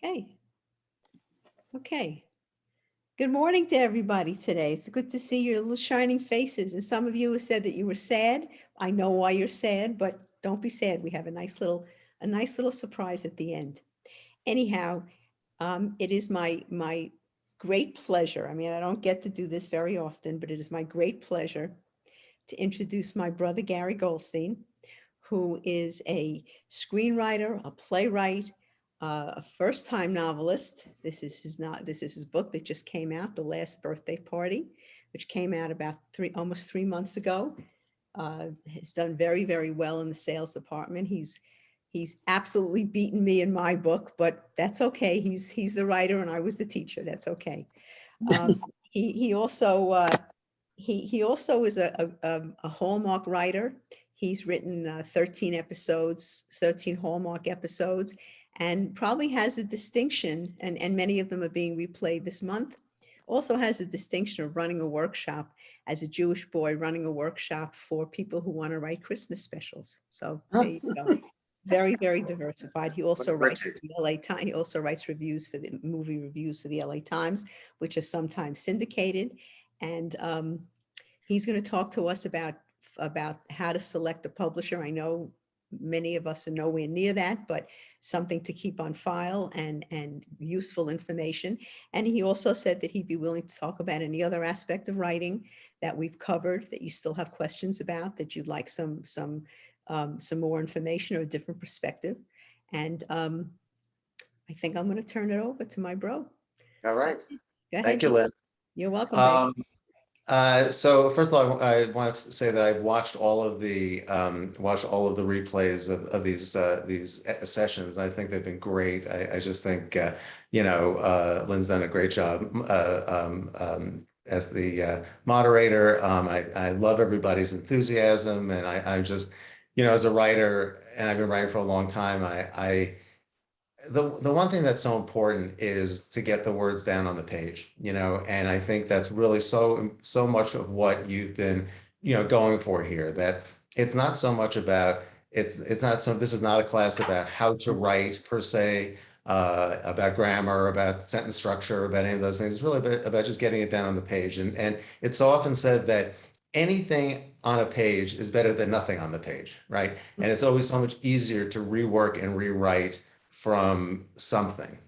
Okay. Okay. Good morning to everybody today. It's good to see your little shining faces. And some of you have said that you were sad. I know why you're sad, but don't be sad. We have a nice little surprise at the end. Anyhow, it is my great pleasure. I mean, I don't get to do this very often, but it is my great pleasure to introduce my brother, Gary Goldstein, who is a screenwriter, a playwright, a first-time novelist. This is his book that just came out, The Last Birthday Party, which came out about almost 3 months ago. Has done very, very well in the sales department. He's absolutely beaten me in my book, but that's okay. He's the writer and I was the teacher. That's okay. He also is a Hallmark writer. He's written 13 episodes, 13 Hallmark episodes, and probably has the distinction, and many of them are being replayed this month, also has the distinction of running a workshop as a Jewish boy, running a workshop for people who want to write Christmas specials. So there you go. Very, very diversified. He also writes for the LA Times. He also writes reviews for the movie reviews for the LA Times, which are sometimes syndicated. And he's going to talk to us about how to select a publisher. I know many of us are nowhere near that, but something to keep on file and useful information. And he also said that he'd be willing to talk about any other aspect of writing that we've covered that you still have questions about, that you'd like some more information or a different perspective. And I think I'm going to turn it over to my bro. All right. Go ahead. Thank you, Lynn. You're welcome, babe. So first of all, I wanted to say that I've watched all of the replays of these sessions. I think they've been great. I just think Lynn's done a great job as the moderator. I love everybody's enthusiasm, and I'm just as a writer, and I've been writing for a long time. The one thing that's so important is to get the words down on the page, and I think that's really so much of what you've been, going for here, that it's not so much about, this is not a class about how to write per se, about grammar, about sentence structure, about any of those things. It's really about just getting it down on the page. And it's so often said that anything on a page is better than nothing on the page, right? And it's always so much easier to rework and rewrite from something.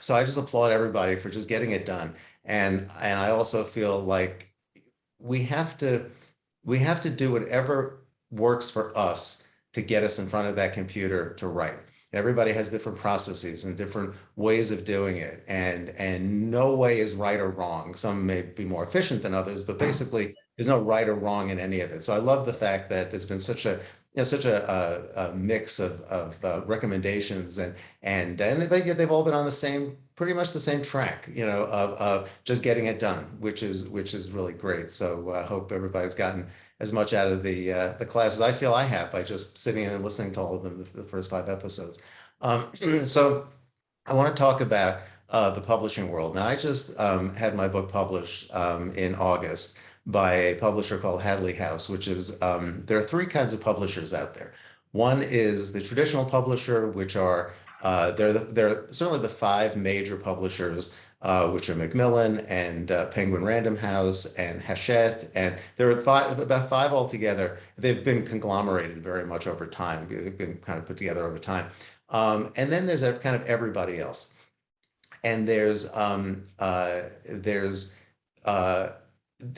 So I just applaud everybody for just getting it done. And I also feel like we have to do whatever works for us to get us in front of that computer to write. Everybody has different processes and different ways of doing it, and no way is right or wrong. Some may be more efficient than others, but basically there's no right or wrong in any of it. So I love the fact that there's been such a mix of recommendations, and they've all been on pretty much the same track, of just getting it done, which is really great. So I hope everybody's gotten as much out of the classes I feel I have by just sitting and listening to all of them, the first 5 episodes. So I want to talk about the publishing world. Now, I just had my book published in August by a publisher called Hadley House, which is, there are 3 kinds of publishers out there. One is the traditional publisher, which are, they're certainly the 5 major publishers, which are Macmillan and Penguin Random House and Hachette, and there are about 5 altogether. They've been conglomerated very much over time. They've been kind of put together over time. And then there's a kind of everybody else. And there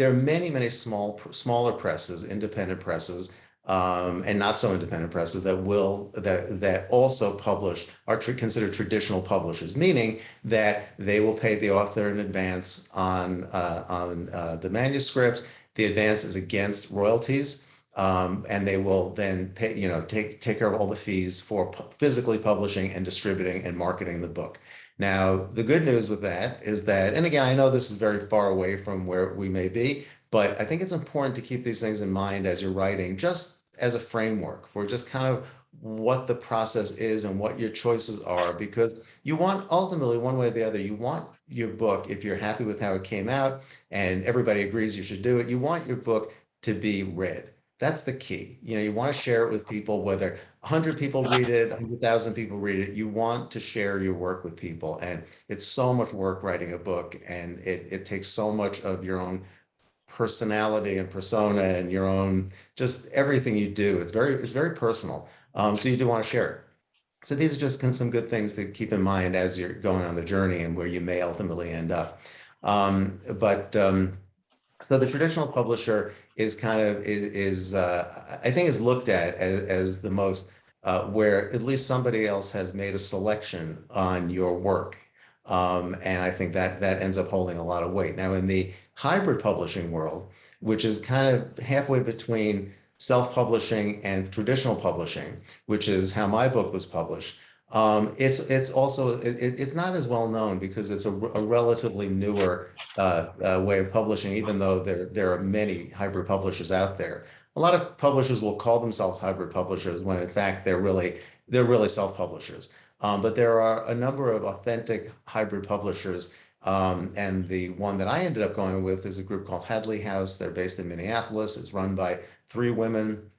are many smaller presses, independent presses, and not so independent presses that also publish, are considered traditional publishers, meaning that they will pay the author in advance on the manuscript. The advance is against royalties, and they will then pay, take care of all the fees for physically publishing and distributing and marketing the book. Now, the good news with that is that, and again, I know this is very far away from where we may be, but I think it's important to keep these things in mind as you're writing, just as a framework for just kind of what the process is and what your choices are, because you want, ultimately, one way or the other, you want your book, if you're happy with how it came out and everybody agrees you should do it, you want your book to be read. That's the key. You want to share it with people, whether 100 people read it, 100,000 people read it. You want to share your work with people. And it's so much work writing a book, and it takes so much of your own personality and persona and your own, just everything you do. It's very personal. So you do want to share it. So these are just some good things to keep in mind as you're going on the journey and where you may ultimately end up. But so the traditional publisher is kind of I think is looked at as the most where at least somebody else has made a selection on your work. And I think that ends up holding a lot of weight. Now, in the hybrid publishing world, which is kind of halfway between self-publishing and traditional publishing, which is how my book was published. It's also it's not as well known because it's a relatively newer way of publishing, even though there are many hybrid publishers out there. A lot of publishers will call themselves hybrid publishers when in fact they're really self-publishers. But there are a number of authentic hybrid publishers. And the one that I ended up going with is a group called Hadley House. They're based in Minneapolis. It's run by three women.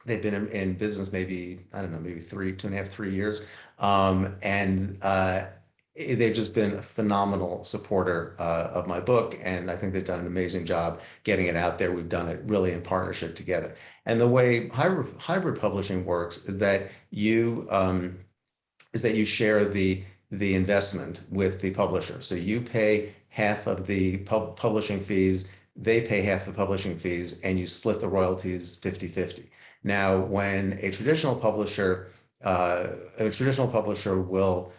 They've been in business maybe, I don't know, maybe 2.5, 3 years. And they've just been a phenomenal supporter of my book. And I think they've done an amazing job getting it out there. We've done it really in partnership together. And the way hybrid publishing works is that you share the investment with the publisher. So you pay half of the publishing fees, they pay half the publishing fees, and you split the royalties 50-50. Now, when a traditional publisher will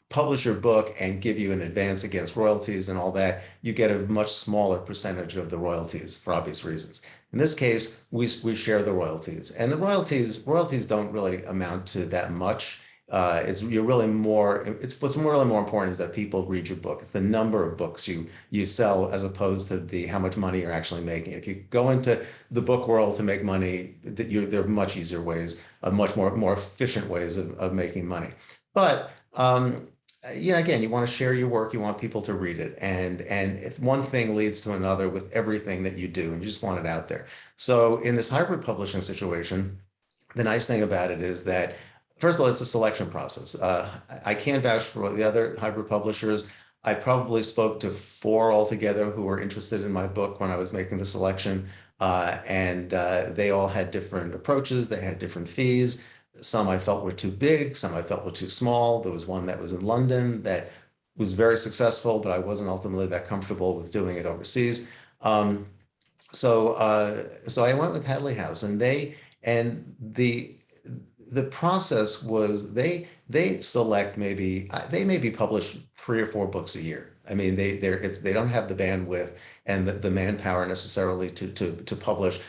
publish your book and give you an advance against royalties and all that, you get a much smaller percentage of the royalties for obvious reasons. In this case, we share the royalties, and the royalties don't really amount to that much. It's really more. It's what's really more important is that people read your book. It's the number of books you sell as opposed to how much money you're actually making. If you go into the book world to make money, there are much easier ways, much more efficient ways of making money. But again, you want to share your work. You want people to read it, and if one thing leads to another with everything that you do, and you just want it out there. So in this hybrid publishing situation, the nice thing about it is that, first of all, it's a selection process. I can't vouch for the other hybrid publishers. I probably spoke to 4 altogether who were interested in my book when I was making the selection, and they all had different approaches. They had different fees. Some I felt were too big, some I felt were too small. There was one that was in London that was very successful, but I wasn't ultimately that comfortable with doing it overseas. So I went with Hadley House, and the process was they select they maybe publish 3 or 4 books a year. I mean, they don't have the bandwidth and the manpower necessarily to publish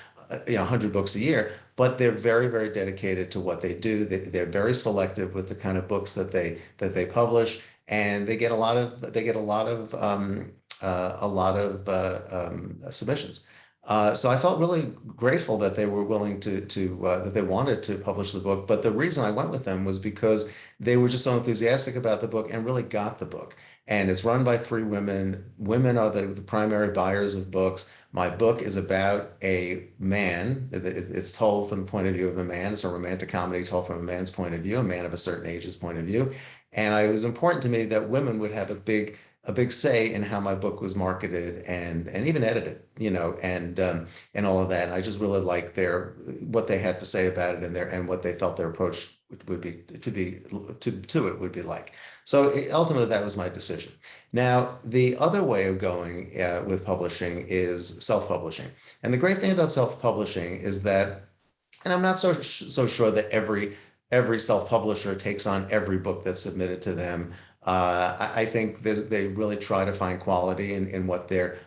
100 books a year, but they're very, very dedicated to what they do. They're very selective with the kind of books that they publish, and they get a lot of submissions. So I felt really grateful that they were willing that they wanted to publish the book. But the reason I went with them was because they were just so enthusiastic about the book and really got the book. And it's run by 3 women. Women are the primary buyers of books. My book is about a man. It's told from the point of view of a man. It's a romantic comedy told from a man's point of view, a man of a certain age's point of view. And it was important to me that women would have a big say in how my book was marketed and even edited, and all of that. And I just really liked what they had to say about it and what they felt their approach would be to it would be like. So ultimately, that was my decision. Now, the other way of going with publishing is self-publishing. And the great thing about self-publishing is that, and I'm not so sure that every self-publisher takes on every book that's submitted to them. I think they really try to find quality in what they're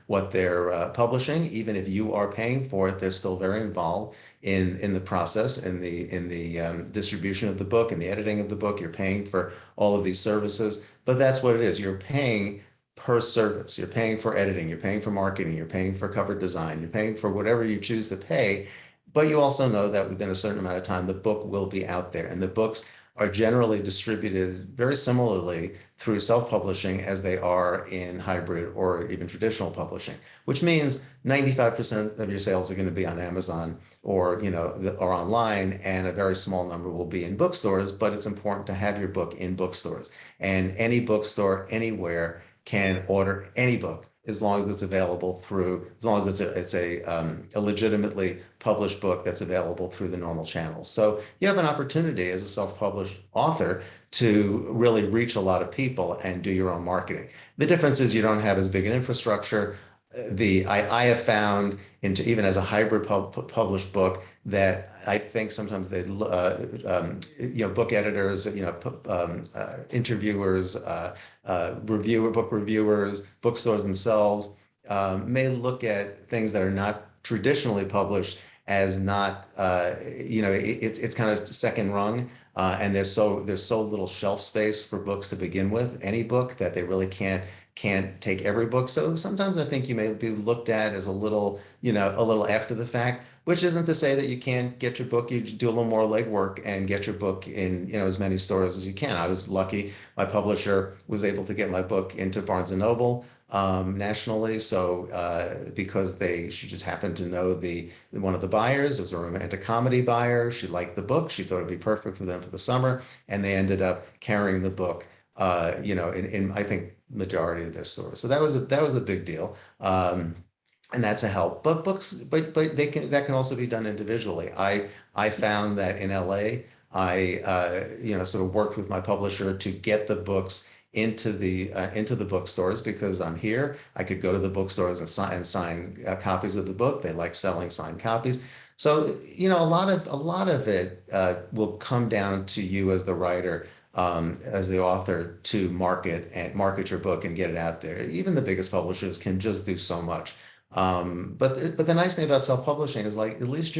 publishing. Even if you are paying for it, they're still very involved in the process, in the distribution of the book, in the editing of the book. You're paying for all of these services, but that's what it is. You're paying per service. You're paying for editing. You're paying for marketing. You're paying for cover design. You're paying for whatever you choose to pay. But you also know that within a certain amount of time, the book will be out there, and the books are generally distributed very similarly through self-publishing as they are in hybrid or even traditional publishing, which means 95% of your sales are going to be on Amazon or, or online, and a very small number will be in bookstores. But it's important to have your book in bookstores, and any bookstore anywhere can order any book as long as it's available as long as it's a legitimately published book that's available through the normal channels. So you have an opportunity as a self-published author to really reach a lot of people and do your own marketing. The difference is you don't have as big an infrastructure. I have found into even as a hybrid published book that I think sometimes they book editors, interviewers, book reviewers, bookstores themselves may look at things that are not traditionally published as not it's kind of second rung. And there's so little shelf space for books to begin with, any book, that they really can't take every book. So sometimes I think you may be looked at as a little after the fact, which isn't to say that you can't get your book. You do a little more legwork and get your book in, as many stores as you can. I was lucky. My publisher was able to get my book into Barnes & Noble nationally. So because she just happened to know one of the buyers. It was a romantic comedy buyer. She liked the book. She thought it'd be perfect for them for the summer. And they ended up carrying the book in I think majority of their stores. So that was a big deal. And that's a help. But that can also be done individually. I found that in LA, I sort of worked with my publisher to get the books into the bookstores, because I'm here. I could go to the bookstores and sign copies of the book. They like selling signed copies. So a lot of it will come down to you as the writer, as the author, to market your book and get it out there. Even the biggest publishers can just do so much. But the nice thing about self-publishing is, like, at least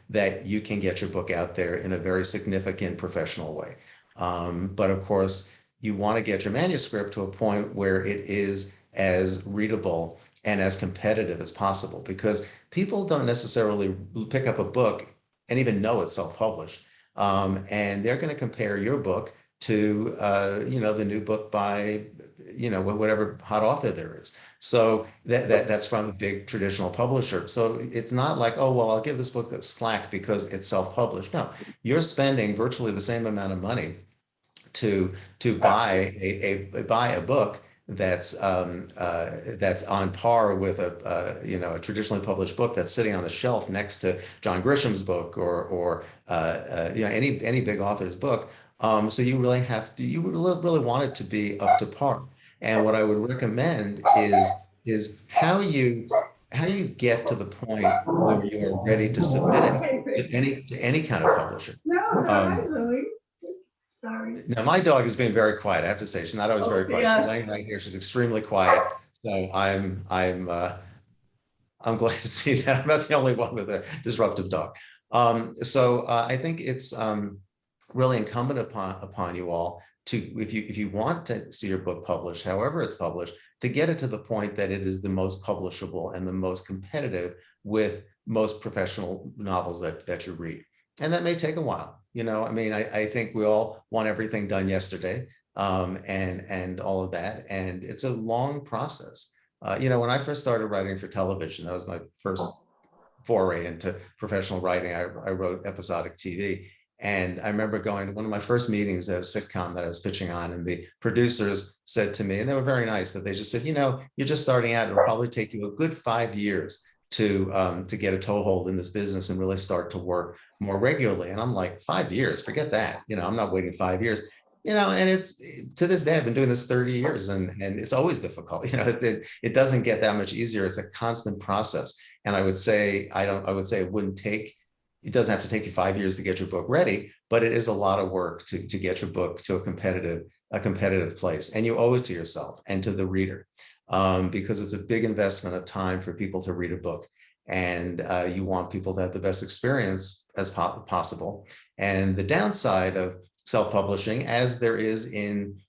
that you can get your book out there in a very significant professional way. But of course, you want to get your manuscript to a point where it is as readable and as competitive as possible, because people don't necessarily pick up a book and even know it's self-published. And they're going to compare your book to, the new book by, whatever hot author there is. So that's from a big traditional publisher. So it's not like, oh, well, I'll give this book slack because it's self-published. No, you're spending virtually the same amount of money to buy a book that's on par with a traditionally published book that's sitting on the shelf next to John Grisham's book or any big author's book. So you really want it to be up to par. And what I would recommend is how you get to the point where you are ready to submit it to any kind of publisher. Sorry. Now, my dog has been very quiet. I have to say, she's not always very quiet. Yeah. She's laying right here. She's extremely quiet. So I'm glad to see that I'm not the only one with a disruptive dog. So I think it's really incumbent upon you all to, if you want to see your book published, however it's published, to get it to the point that it is the most publishable and the most competitive with most professional novels that you read. And that may take a while. I think we all want everything done yesterday, and all of that. And it's a long process. When I first started writing for television, that was my first foray into professional writing. I wrote episodic TV. And I remember going to one of my first meetings at a sitcom that I was pitching on, and the producers said to me, and they were very nice, but they just said, you're just starting out. It'll probably take you a good 5 years to get a toehold in this business and really start to work more regularly. And I'm like, 5 years, forget that. I'm not waiting 5 years. And it's, to this day, I've been doing this 30 years, and it's always difficult. It doesn't get that much easier. It's a constant process. And I would say it doesn't have to take you 5 years to get your book ready, but it is a lot of work to get your book to a competitive place. And you owe it to yourself and to the reader, because it's a big investment of time for people to read a book. And you want people to have the best experience as possible. And the downside of self-publishing, as there is in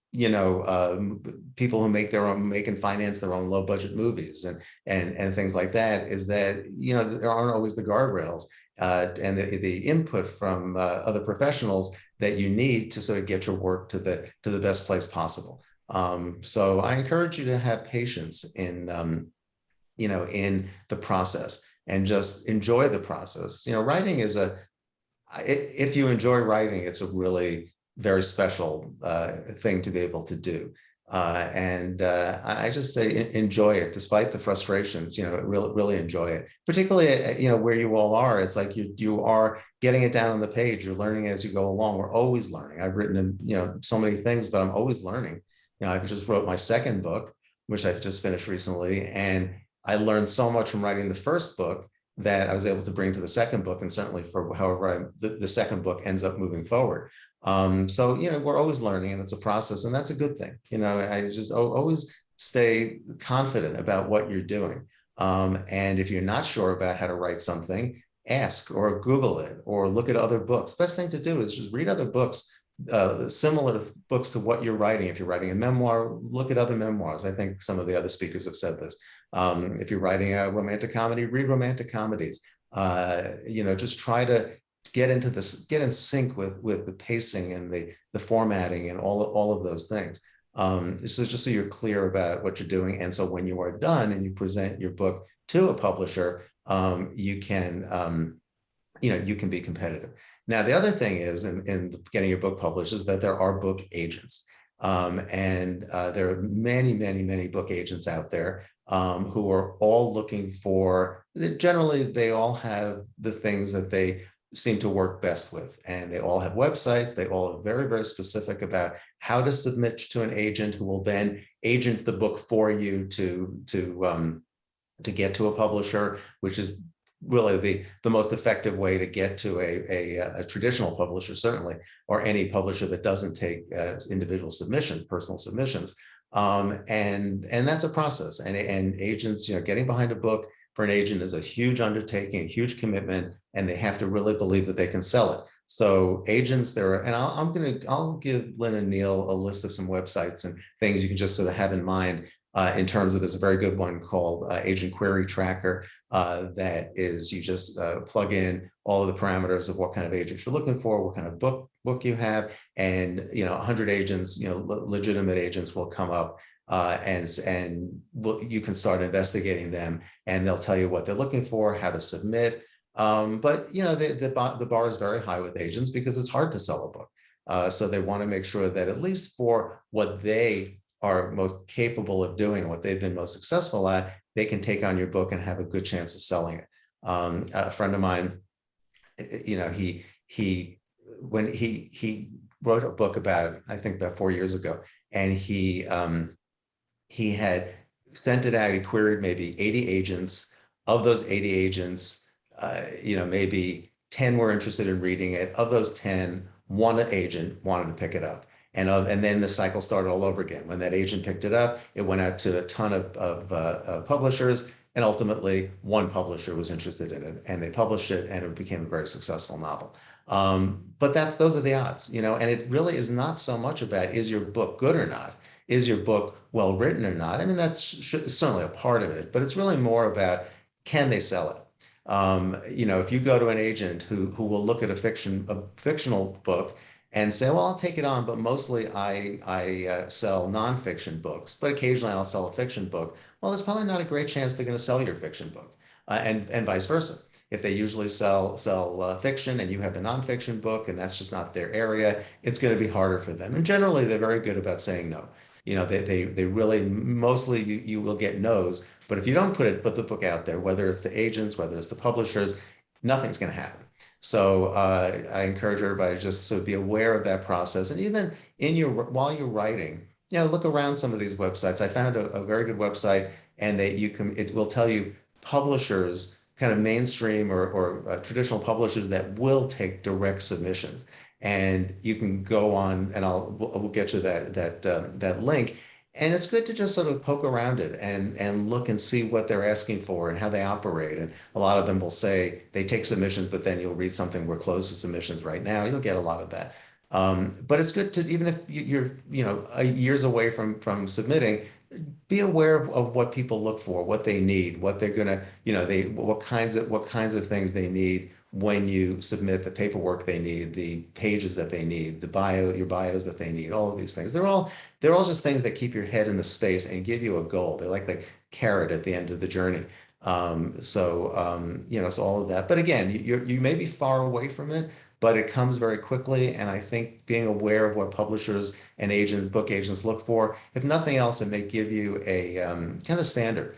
people who make and finance their own low budget movies and things like that, is that, there aren't always the guardrails and the input from other professionals that you need to sort of get your work to the best place possible. So I encourage you to have patience in the process, and just enjoy the process. Writing is if you enjoy writing, it's a really very special thing to be able to do. And I just say enjoy it, despite the frustrations. Really, really enjoy it. Particularly, where you all are. It's like you are getting it down on the page. You're learning as you go along. We're always learning. I've written, so many things, but I'm always learning. I just wrote my second book, which I've just finished recently, and I learned so much from writing the first book that I was able to bring to the second book, and certainly for however the second book ends up moving forward. So, we're always learning, and it's a process, and that's a good thing. I just always stay confident about what you're doing. And if you're not sure about how to write something, ask or Google it or look at other books. Best thing to do is just read other books, similar books to what you're writing. If you're writing a memoir, look at other memoirs. I think some of the other speakers have said this. If you're writing a romantic comedy, read romantic comedies. Just try to get in sync with the pacing and the formatting and all of those things. So just so you're clear about what you're doing. And so when you are done and you present your book to a publisher, you can be competitive. Now, the other thing is in getting your book published is that there are book agents. And there are many, many, many book agents out there who are all looking for, generally, they all have the things that they seem to work best with. And they all have websites. They all are very, very specific about how to submit to an agent who will then agent the book for you to get to a publisher, which is really the most effective way to get to a traditional publisher, certainly, or any publisher that doesn't take individual submissions, personal submissions. And that's a process. And agents, getting behind a book for an agent is a huge undertaking, a huge commitment, and they have to really believe that they can sell it. So agents, and I'll give Lynn and Neil a list of some websites and things you can just sort of have in mind. In terms of, there's a very good one called Agent Query Tracker. That is, you just plug in all of the parameters of what kind of agent you're looking for, what kind of book you have, and 100 agents, legitimate agents will come up, and you can start investigating them, and they'll tell you what they're looking for, how to submit. But the bar is very high with agents because it's hard to sell a book. So they want to make sure that at least for what they are most capable of doing, what they've been most successful at, they can take on your book and have a good chance of selling it. A friend of mine, when he wrote a book about 4 years ago, and he had sent it out. He queried maybe 80 agents. Of those 80 agents, maybe 10 were interested in reading it. Of those 10, one agent wanted to pick it up. And then the cycle started all over again. When that agent picked it up, it went out to a ton of publishers, and ultimately one publisher was interested in it, and they published it, and it became a very successful novel. But those are the odds, and it really is not so much about, is your book good or not? Is your book well written or not? I mean, that's certainly a part of it, but it's really more about, can they sell it? If you go to an agent who will look at a fictional book and say, well, I'll take it on, but mostly I sell nonfiction books, but occasionally I'll sell a fiction book. Well, there's probably not a great chance they're going to sell your fiction book, and vice versa. If they usually sell fiction and you have a nonfiction book and that's just not their area, it's going to be harder for them. And generally, they're very good about saying no. They really, mostly you will get no's. But if you don't put the book out there, whether it's the agents, whether it's the publishers, nothing's going to happen. So I encourage everybody just to be aware of that process. And even while you're writing, look around some of these websites. I found a very good website, and it will tell you publishers, kind of mainstream or traditional publishers that will take direct submissions. And you can go on, and we'll get you that link. And it's good to just sort of poke around it and look and see what they're asking for and how they operate. And a lot of them will say they take submissions, but then you'll read something, we're closed for submissions right now. You'll get a lot of that. But it's good to, even if you're, years away from submitting, be aware of what people look for, what they need, what they're gonna, what kinds of things they need when you submit the paperwork they need, the pages that they need, your bios that they need, all of these things. They're all just things that keep your head in the space and give you a goal. They're like the carrot at the end of the journey. So all of that. But again, you may be far away from it, but it comes very quickly. And I think being aware of what publishers and agents, book agents look for, if nothing else, it may give you a kind of standard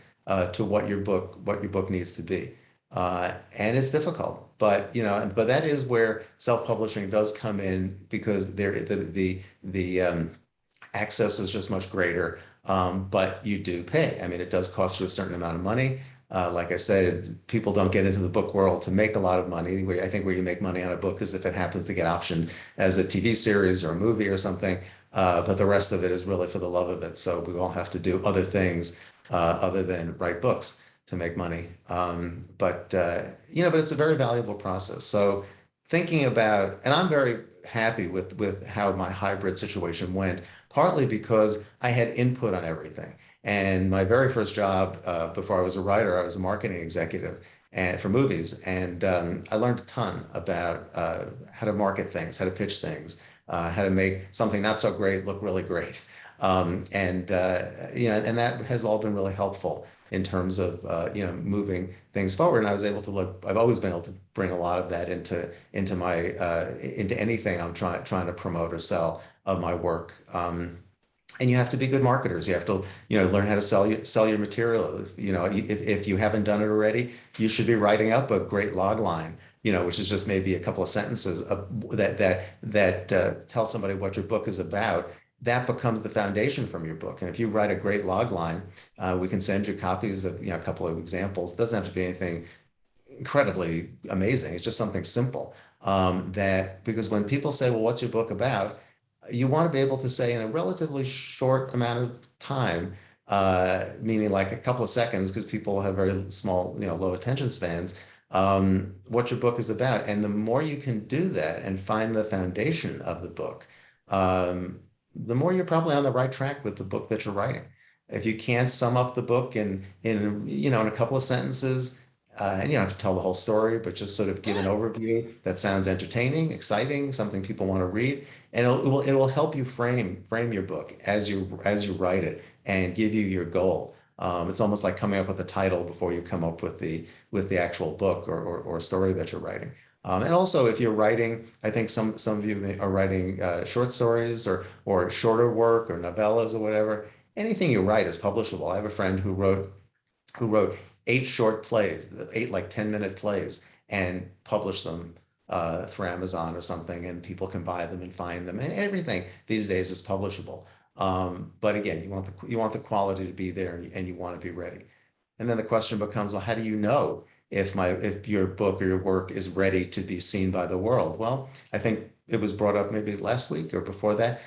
to what your book needs to be. And it's difficult, but that is where self-publishing does come in, because the access is just much greater. But you do pay. I mean, it does cost you a certain amount of money. Like I said, people don't get into the book world to make a lot of money. I think where you make money on a book is if it happens to get optioned as a TV series or a movie or something. But the rest of it is really for the love of it. So we all have to do other things other than write books to make money. But it's a very valuable process. So thinking about, and I'm very happy with how my hybrid situation went, partly because I had input on everything. And my very first job, before I was a writer, I was a marketing executive for movies. And I learned a ton about how to market things, how to pitch things, how to make something not so great look really great. And that has all been really helpful in terms of moving things forward. And I was able to look. I've always been able to bring a lot of that into anything I'm trying to promote or sell of my work. And you have to be good marketers. You have to, learn how to sell your material. If you haven't done it already, you should be writing up a great log line, which is just maybe a couple of sentences that tell somebody what your book is about. That becomes the foundation from your book. And if you write a great log line, we can send you copies of, a couple of examples. It doesn't have to be anything incredibly amazing. It's just something simple. Because when people say, well, what's your book about? You want to be able to say in a relatively short amount of time, meaning like a couple of seconds, because people have very small, low attention spans, what your book is about. And the more you can do that and find the foundation of the book, the more you're probably on the right track with the book that you're writing. If you can't sum up the book in a couple of sentences, and you don't have to tell the whole story, but just sort of give an overview that sounds entertaining, exciting, something people want to read, and it will help you frame your book as you write it and give you your goal. It's almost like coming up with a title before you come up with the actual book or story that you're writing. And also, if you're writing, I think some of you are writing short stories or shorter work or novellas or whatever. Anything you write is publishable. I have a friend who wrote 8 short plays, 8 like 10-minute plays, and published them through Amazon or something, and people can buy them and find them. And everything these days is publishable. But again, you want the quality to be there, and you want to be ready. And then the question becomes, well, how do you know if your book or your work is ready to be seen by the world? Well, I think it was brought up maybe last week or before that,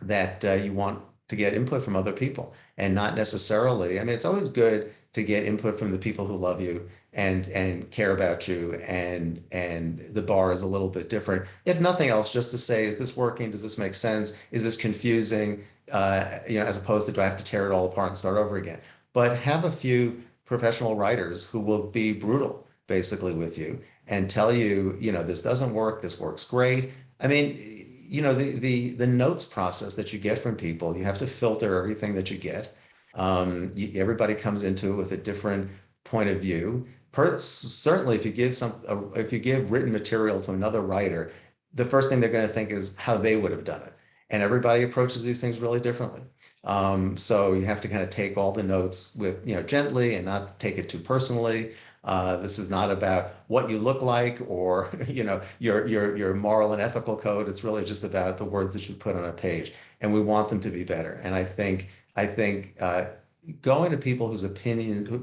that you want to get input from other people, and not necessarily. I mean, it's always good to get input from the people who love you and care about you, and the bar is a little bit different. If nothing else, just to say, is this working? Does this make sense? Is this confusing? As opposed to, do I have to tear it all apart and start over again? But have a few professional writers who will be brutal, basically, with you and tell you, this doesn't work, this works great. I mean, the notes process that you get from people, you have to filter everything that you get. Everybody comes into it with a different point of view. Certainly, if you give written material to another writer, the first thing they're going to think is how they would have done it. And everybody approaches these things really differently. So you have to kind of take all the notes with, gently, and not take it too personally. This is not about what you look like or, your moral and ethical code. It's really just about the words that you put on a page, and we want them to be better. And I think going to people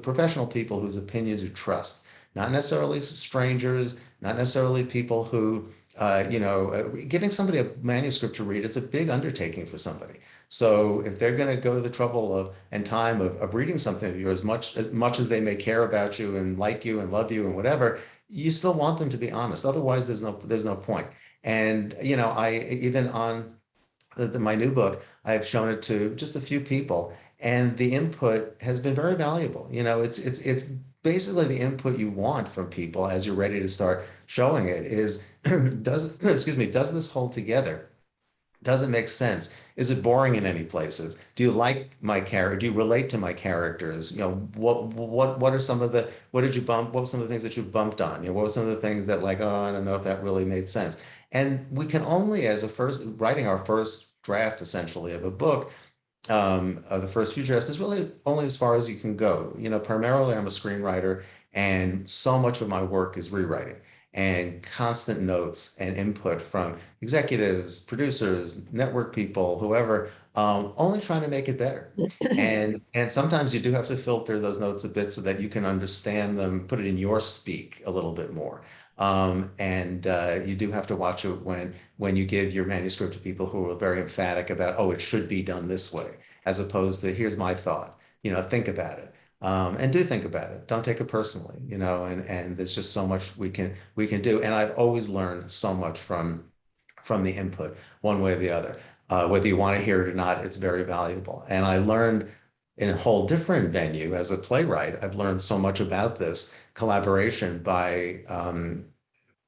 professional people whose opinions you trust, not necessarily strangers, not necessarily people who, giving somebody a manuscript to read, it's a big undertaking for somebody. So if they're going to go to the trouble and time of reading something of yours, as much as they may care about you and like you and love you and whatever, you still want them to be honest. Otherwise, there's no point. And, I even on my new book, I've shown it to just a few people, and the input has been very valuable. It's basically the input you want from people as you're ready to start showing it is, excuse me, does this hold together? Does it make sense? Is it boring in any places? Do you like my character? Do you relate to my characters? What are some of the what did you bump? What were some of the things that you bumped on? What were some of the things that like, oh, I don't know if that really made sense. And we can only, as a first writing our first draft essentially of a book, of the first few drafts is really only as far as you can go. Primarily I'm a screenwriter, and so much of my work is rewriting and constant notes and input from executives, producers, network people, whoever, only trying to make it better. And sometimes you do have to filter those notes a bit so that you can understand them, put it in your speak a little bit more. And you do have to watch it when you give your manuscript to people who are very emphatic about, oh, it should be done this way, as opposed to here's my thought. Think about it. And do think about it. Don't take it personally, and there's just so much we can do. And I've always learned so much from the input, one way or the other. Whether you want to hear it or not, it's very valuable. And I learned in a whole different venue as a playwright. I've learned so much about this collaboration by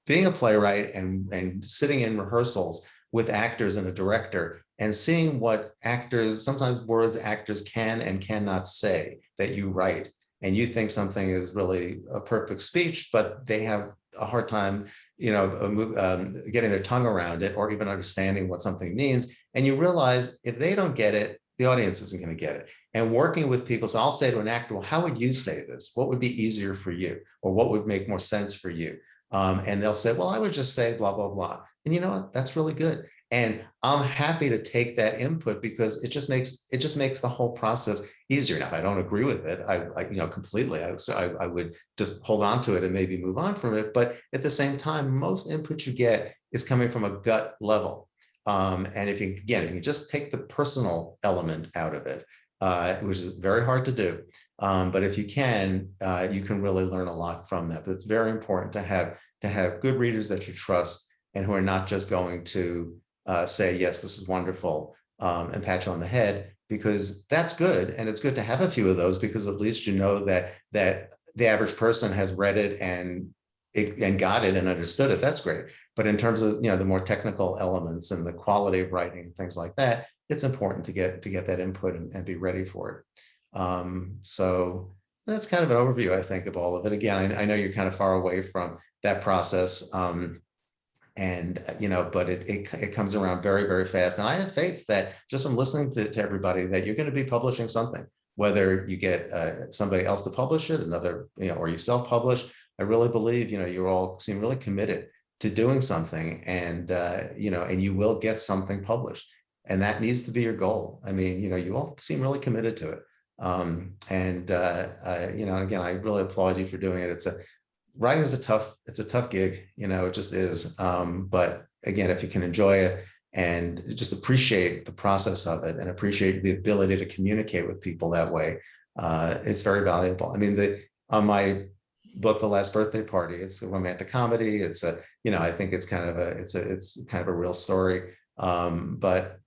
being a playwright and sitting in rehearsals with actors and a director and seeing what actors, sometimes words actors can and cannot say that you write. And you think something is really a perfect speech, but they have a hard time, getting their tongue around it or even understanding what something means. And you realize if they don't get it, the audience isn't going to get it. And working with people, so I'll say to an actor, well, how would you say this? What would be easier for you? Or what would make more sense for you? And they'll say, well, I would just say blah, blah, blah. And you know what? That's really good. And I'm happy to take that input because it just makes the whole process easier. Now, if I don't agree with it, I completely, I would just hold on to it and maybe move on from it. But at the same time, most input you get is coming from a gut level. And if you just take the personal element out of it, which is very hard to do. But if you can really learn a lot from that. But it's very important to have good readers that you trust and who are not just going to say, yes, this is wonderful, and pat you on the head, because that's good. And it's good to have a few of those because at least you know that the average person has read it and got it and understood it. That's great. But in terms of the more technical elements and the quality of writing, things like that, it's important to get that input and be ready for it. So that's kind of an overview, I think, of all of it. Again, I know you're kind of far away from that process. But it comes around very, very fast. And I have faith that just from listening to everybody that you're going to be publishing something, whether you get somebody else to publish it, another, or you self-publish. I really believe, you all seem really committed to doing something, and you will get something published. And that needs to be your goal. I mean, you all seem really committed to it. Again, I really applaud you for doing it. Writing is it's a tough gig, it just is. But again, if you can enjoy it and just appreciate the process of it and appreciate the ability to communicate with people that way, it's very valuable. I mean, on my book, The Last Birthday Party, it's a romantic comedy. It's I think it's kind of a real story. But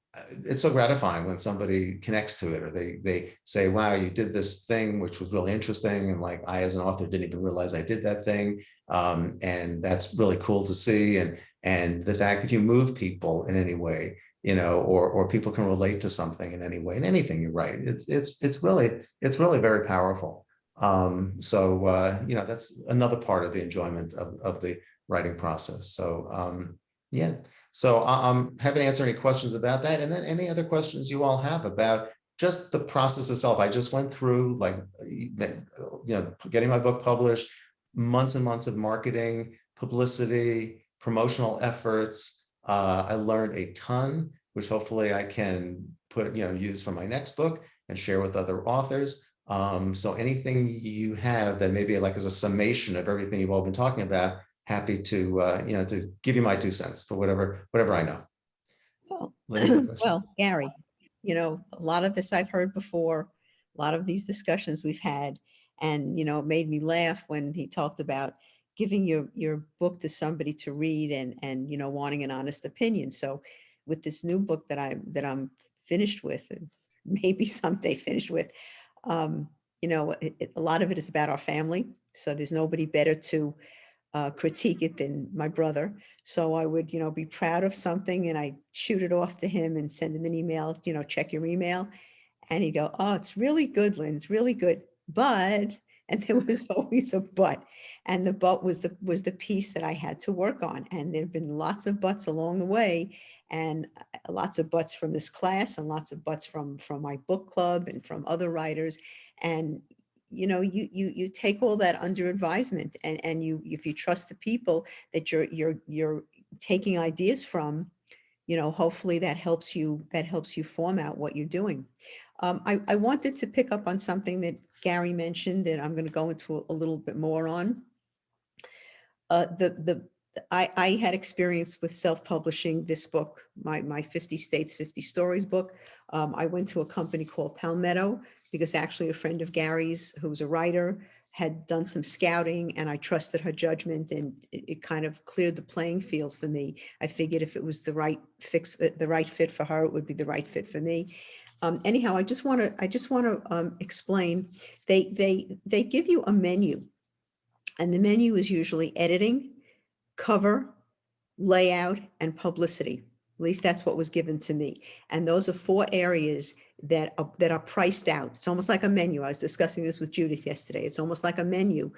it's so gratifying when somebody connects to it, or they say, wow, you did this thing which was really interesting, and like I as an author didn't even realize I did that thing, and that's really cool to see. And the fact if you move people in any way, or people can relate to something in any way, in anything you write, it's really very powerful. That's another part of the enjoyment of the writing process. So yeah. So I'm happy to answer any questions about that. And then any other questions you all have about just the process itself. I just went through getting my book published, months and months of marketing, publicity, promotional efforts. I learned a ton, which hopefully I can use for my next book and share with other authors. So anything you have that maybe like as a summation of everything you've all been talking about, happy to to give you my 2 cents for whatever I know. Well, well, Gary, a lot of this I've heard before, a lot of these discussions we've had, and, it made me laugh when he talked about giving your book to somebody to read and wanting an honest opinion. So with this new book that I'm finished with, and maybe someday finished with, um, a lot of it is about our family. So there's nobody better to critique it than my brother. So I would, be proud of something and I shoot it off to him and send him an email, check your email. And he'd go, "Oh, it's really good, Lynn. It's really good. But," and there was always a but. And the but was the piece that I had to work on. And there've been lots of buts along the way, and lots of buts from this class, and lots of buts from my book club and from other writers. And you take all that under advisement, and you, if you trust the people that you're taking ideas from, hopefully that helps you form out what you're doing. I wanted to pick up on something that Gary mentioned that I'm going to go into a little bit more on. I had experience with self-publishing this book, my 50 States, 50 Stories book. I went to a company called Palmetto because actually a friend of Gary's, who's a writer, had done some scouting, and I trusted her judgment, and it kind of cleared the playing field for me. I figured if it was the right fit for her, it would be the right fit for me. Anyhow, I just want to explain. They give you a menu, and the menu is usually editing, cover, layout, and publicity. At least that's what was given to me. And those are 4 areas that are priced out. It's almost like a menu. I was discussing this with Judith yesterday. It's almost like a menu.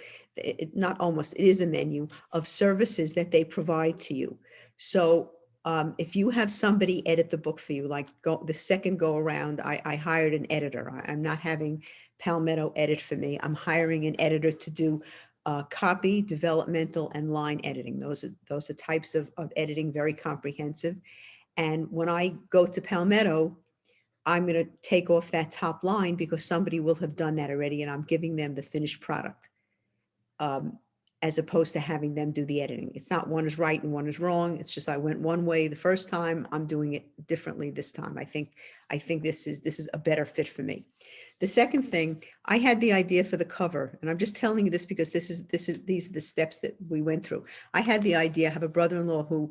Not almost, it is a menu of services that they provide to you. So if you have somebody edit the book for you, like the second go around, I hired an editor. I'm not having Palmetto edit for me. I'm hiring an editor to do copy, developmental, and line editing. Those are types of editing, very comprehensive. And when I go to Palmetto, I'm going to take off that top line because somebody will have done that already, and I'm giving them the finished product, as opposed to having them do the editing. It's not one is right and one is wrong. It's just I went one way the first time. I'm doing it differently this time. I think this is a better fit for me. The second thing, I had the idea for the cover, and I'm just telling you this because these are the steps that we went through. I had the idea. I have a brother-in-law who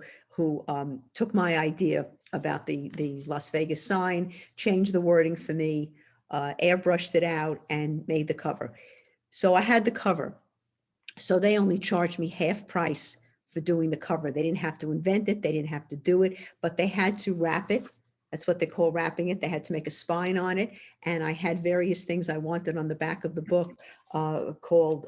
took my idea about the Las Vegas sign, changed the wording for me, airbrushed it out, and made the cover. So I had the cover. So they only charged me half price for doing the cover. They didn't have to invent it. They didn't have to do it, but they had to wrap it. That's what they call wrapping it. They had to make a spine on it. And I had various things I wanted on the back of the book called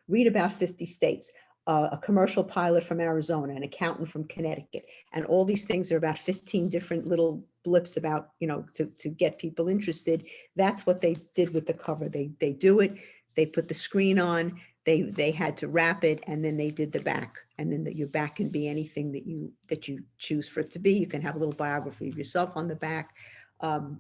Read About 50 States, a commercial pilot from Arizona, an accountant from Connecticut. And all these things are about 15 different little blips about, to get people interested. That's what they did with the cover. They do it. They put the screen on. They had to wrap it, and then they did the back, and then your back can be anything that you choose for it to be. You can have a little biography of yourself on the back.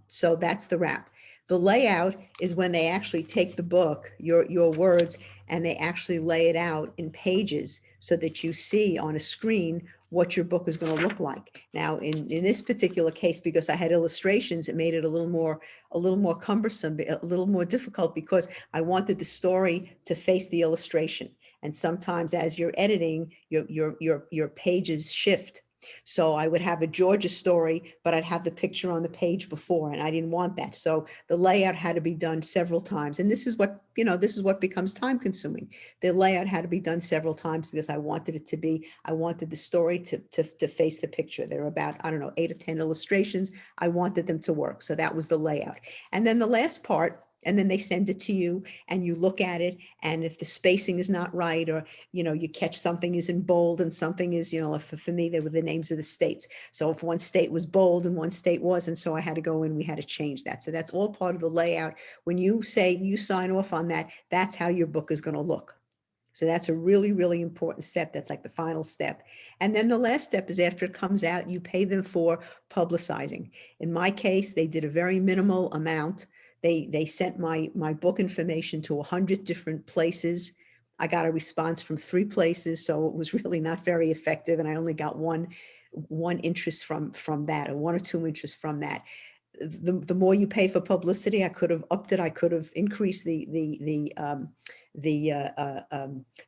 So that's the wrap. The layout is when they actually take the book, your words, and they actually lay it out in pages so that you see on a screen what your book is going to look like. Now, in this particular case, because I had illustrations, it made it a little more cumbersome, a little more difficult, because I wanted the story to face the illustration. And sometimes as you're editing, your pages shift. So I would have a Georgia story, but I'd have the picture on the page before, and I didn't want that. So the layout had to be done several times. And this is what becomes time consuming. The layout had to be done several times because I wanted the story to face the picture. There are about, 8 or 10 illustrations. I wanted them to work. So that was the layout. And then the last part, and then they send it to you and you look at it. And if the spacing is not right, or, you catch something is in bold and something is, for me, they were the names of the states. So if one state was bold and one state wasn't, so I had to go in, we had to change that. So that's all part of the layout. When you say you sign off on that, that's how your book is going to look. So that's a really, really important step. That's like the final step. And then the last step is after it comes out, you pay them for publicizing. In my case, they did a very minimal amount. They sent my book information to 100 different places. I got a response from 3 places, so it was really not very effective. And I only got one interest from that, or 1 or 2 interests from that. the more you pay for publicity, I could have upped it. I could have increased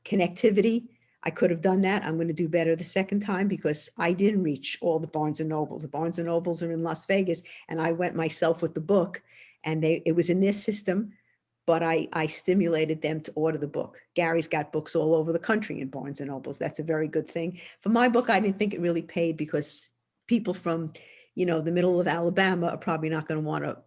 connectivity. I could have done that. I'm going to do better the second time because I didn't reach all the Barnes and Nobles. The Barnes and Nobles are in Las Vegas, and I went myself with the book, and it was in their system, but I stimulated them to order the book. Gary's got books all over the country in Barnes and Nobles. That's a very good thing. For my book, I didn't think it really paid because people from, the middle of Alabama are probably not going to want to,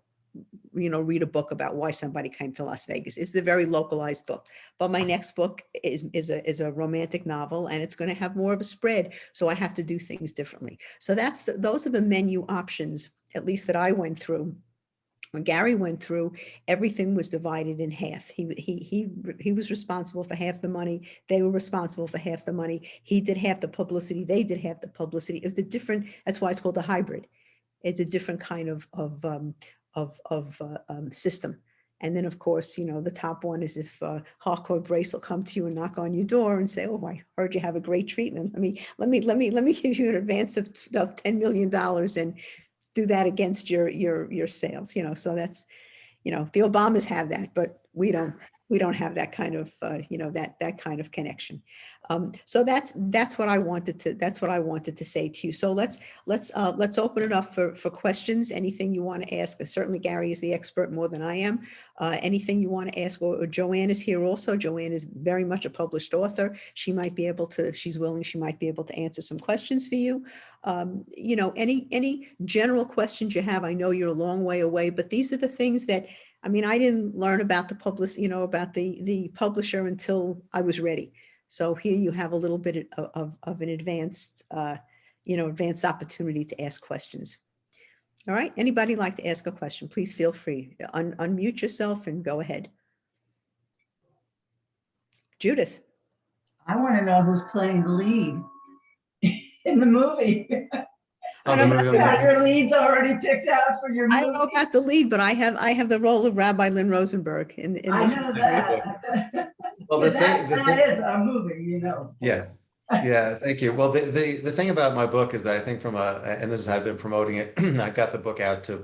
read a book about why somebody came to Las Vegas. It's the very localized book. But my next book is a romantic novel, and it's going to have more of a spread. So I have to do things differently. So those are the menu options, at least that I went through. When Gary went through, everything was divided in half. He was responsible for half the money. They were responsible for half the money. He did half the publicity. They did half the publicity. It was a different. That's why it's called a hybrid. It's a different kind of system. And then, of course, the top one is if Harcourt Brace will come to you and knock on your door and say, "Oh, I heard you have a great treatment. Let me give you an advance of $10 million and do that against your sales." So that's, the Obamas have that, but we don't have that kind of that kind of connection. So that's what I wanted to say to you. So let's open it up for questions. Anything you want to ask? Certainly Gary is the expert more than I am. Anything you want to ask, or Joanne is here also. Joanne is very much a published author. She might be able to, if she's willing, she might be able to answer some questions for you. Any general questions you have. I know you're a long way away, but these are the things that, I didn't learn about the about the publisher until I was ready. So here you have a little bit of an advanced opportunity to ask questions. All right. Anybody like to ask a question? Please feel free. Unmute yourself and go ahead. Judith. I want to know who's playing the lead in the movie. Your lead's already picked out for your movie. I don't know about the lead, but I have the role of Rabbi Lynn Rosenberg in I know that. Well, that is a movie, Yeah. Yeah, thank you. Well, the thing about my book is that I think and this is how I've been promoting it, I got the book out to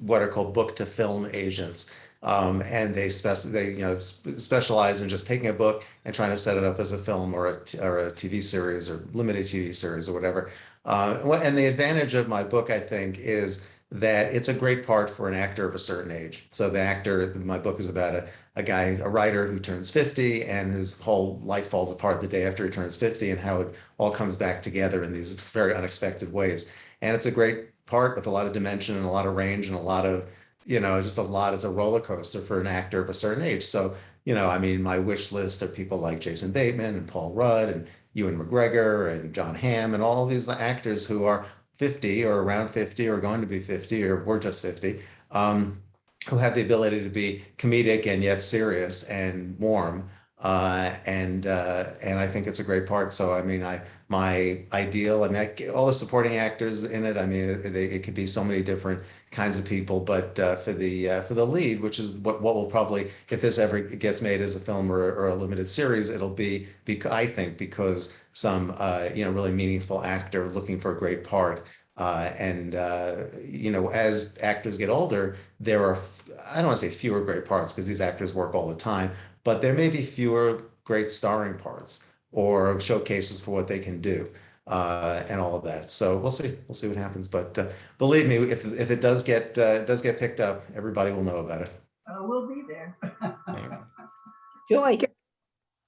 what are called book to film agents. And they specialize in just taking a book and trying to set it up as a film or a TV series or limited TV series or whatever. And the advantage of my book, I think, is that it's a great part for an actor of a certain age. So the actor, my book is about a writer who turns 50 and his whole life falls apart the day after he turns 50 and how it all comes back together in these very unexpected ways. And it's a great part with a lot of dimension and a lot of range and a lot of, just a lot. It's a roller coaster for an actor of a certain age. So, my wish list of people like Jason Bateman and Paul Rudd and Ewan McGregor and John Hamm and all of these actors who are 50 or around 50 or going to be 50 or were just 50, who have the ability to be comedic and yet serious and warm. And I think it's a great part. So, my ideal, all the supporting actors in it, it could be so many different kinds of people, but for the lead, which is what will probably, if this ever gets made as a film or a limited series, it'll be I think because some really meaningful actor looking for a great part. As actors get older, there are, I don't want to say fewer great parts because these actors work all the time, but there may be fewer great starring parts or showcases for what they can do. And all of that. So we'll see what happens. But believe me, if it does get picked up, everybody will know about it. We'll be there. Joy.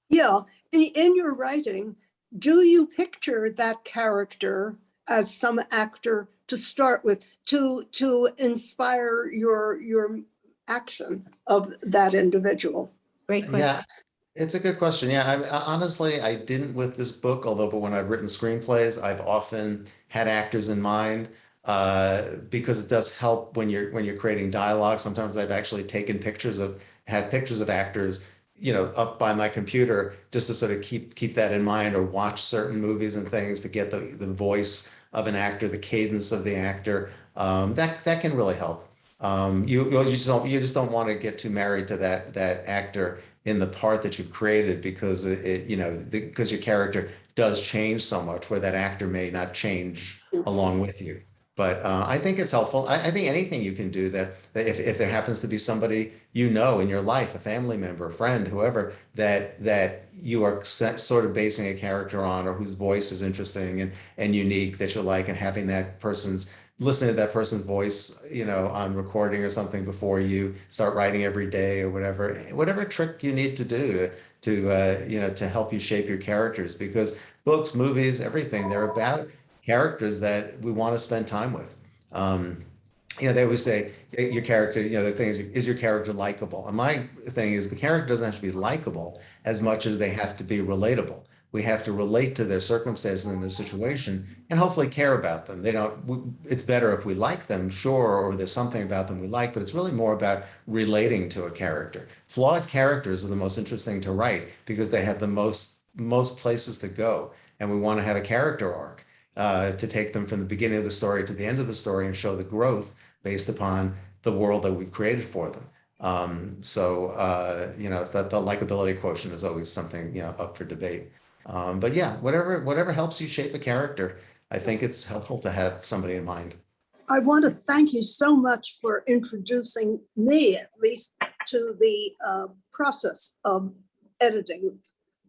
Yeah, in your writing, do you picture that character as some actor to start with to inspire your action of that individual? Great question. Yeah. It's a good question. Yeah, honestly, I didn't with this book, but when I've written screenplays, I've often had actors in mind because it does help when you're creating dialogue. Sometimes I've actually had pictures of actors, up by my computer just to sort of keep that in mind, or watch certain movies and things to get the voice of an actor, the cadence of the actor. That can really help. You just don't want to get too married to that actor in the part that you've created because because your character does change so much where that actor may not change along with you. But I think it's helpful. I think anything you can do that if there happens to be somebody you know in your life, a family member, a friend, whoever, that you are sort of basing a character on, or whose voice is interesting and unique that you like, and having that person's listen to that person's voice, on recording or something before you start writing every day, or whatever trick you need to do to help you shape your characters, because books, movies, everything, they're about characters that we want to spend time with. They always say your character, the thing is your character likable? And my thing is the character doesn't have to be likable as much as they have to be relatable. We have to relate to their circumstances and their situation and hopefully care about them. It's better if we like them, sure, or there's something about them we like, but it's really more about relating to a character. Flawed characters are the most interesting to write because they have the most places to go. And we want to have a character arc to take them from the beginning of the story to the end of the story and show the growth based upon the world that we've created for them. It's that the likability quotient is always something, up for debate. But yeah, whatever helps you shape a character, I think it's helpful to have somebody in mind. I want to thank you so much for introducing me, at least, to the process of editing,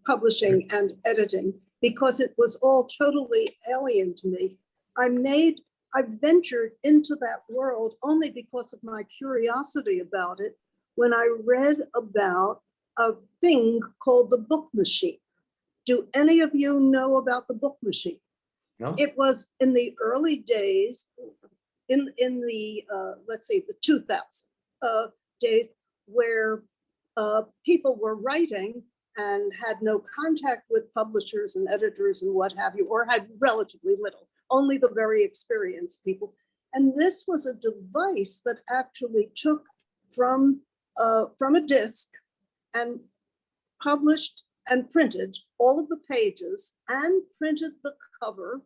publishing and editing, because it was all totally alien to me. I ventured into that world only because of my curiosity about it when I read about a thing called the book machine. Do any of you know about the book machine? No? It was in the early days, in the, let's say, the 2000 days, where people were writing and had no contact with publishers and editors and what have you, or had relatively little, only the very experienced people. And this was a device that actually took from a disc and published and printed all of the pages and printed the cover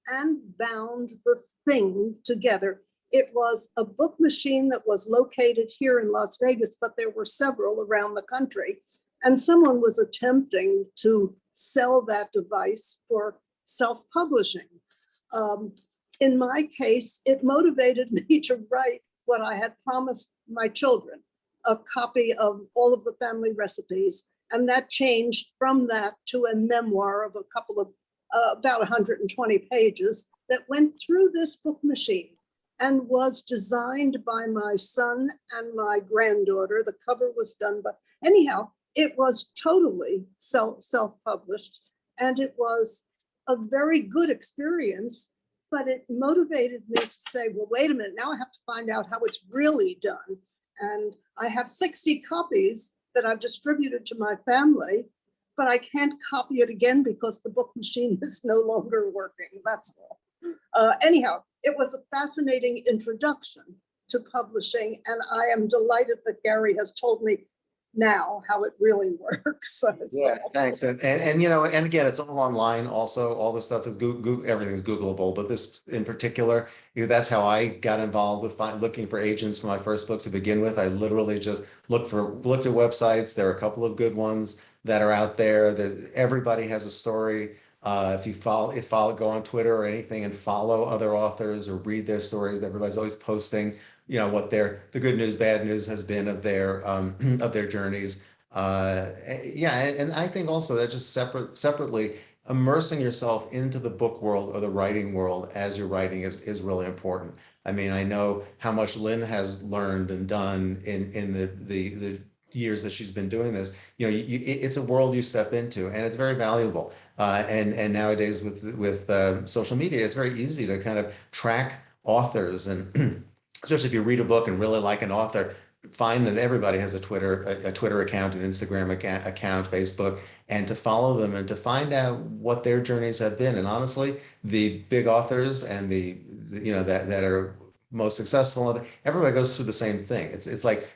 and bound the thing together. It was a book machine that was located here in Las Vegas, but there were several around the country. And someone was attempting to sell that device for self-publishing. In my case, it motivated me to write what I had promised my children, a copy of all of the family recipes. And that changed from that to a memoir of a couple of about 120 pages that went through this book machine and was designed by my son and my granddaughter. The cover was done by, anyhow, it was totally self-published, and it was a very good experience, but it motivated me to say, well, wait a minute, now I have to find out how it's really done. And I have 60 copies that I've distributed to my family, but I can't copy it again because the book machine is no longer working, that's all. Anyhow, it was a fascinating introduction to publishing, and I am delighted that Gary has told me now how it really works. Yeah, thanks. And again, it's all online. Also, all the stuff is Google, everything's Googleable. But this in particular, that's how I got involved with looking for agents for my first book to begin with. I literally just looked at websites. There are a couple of good ones that are out there. Everybody has a story. If you go on Twitter or anything and follow other authors or read their stories, everybody's always posting, what the good news, bad news has been of their journeys. And I think also that just separately immersing yourself into the book world or the writing world as you're writing is really important. I mean, I know how much Lynn has learned and done in the years that she's been doing this. It's a world you step into, and it's very valuable. And nowadays with social media, it's very easy to kind of track authors, and especially if you read a book and really like an author, find that everybody has a Twitter account, an Instagram account, Facebook, and to follow them and to find out what their journeys have been. And honestly, the big authors and that are most successful, everybody goes through the same thing. It's like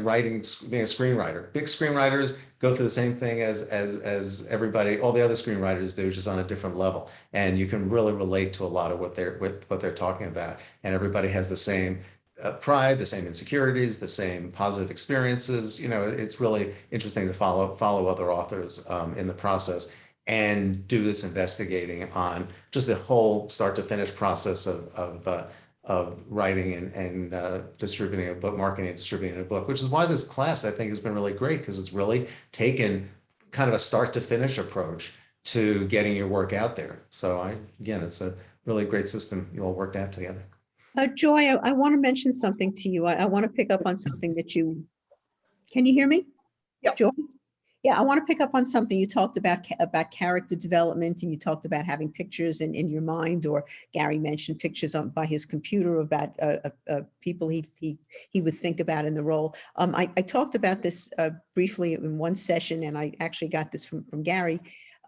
writing, being a screenwriter. Big screenwriters go through the same thing as everybody, all the other screenwriters do, just on a different level. And you can really relate to a lot of what they're talking about. And everybody has the same pride, the same insecurities, the same positive experiences. It's really interesting to follow other authors in the process. and do this investigating on just the whole start to finish process of writing and distributing a book, marketing and distributing a book, which is why this class I think has been really great, because it's really taken kind of a start to finish approach to getting your work out there. So again, it's a really great system you all worked out together. Joy, I want to mention something to you. I want to pick up on something that can you hear me? Yep. Joy? Yeah, I want to pick up on something you talked about character development, and you talked about having pictures in your mind, or Gary mentioned pictures by his computer about people he would think about in the role. I talked about this briefly in one session, and I actually got this from Gary,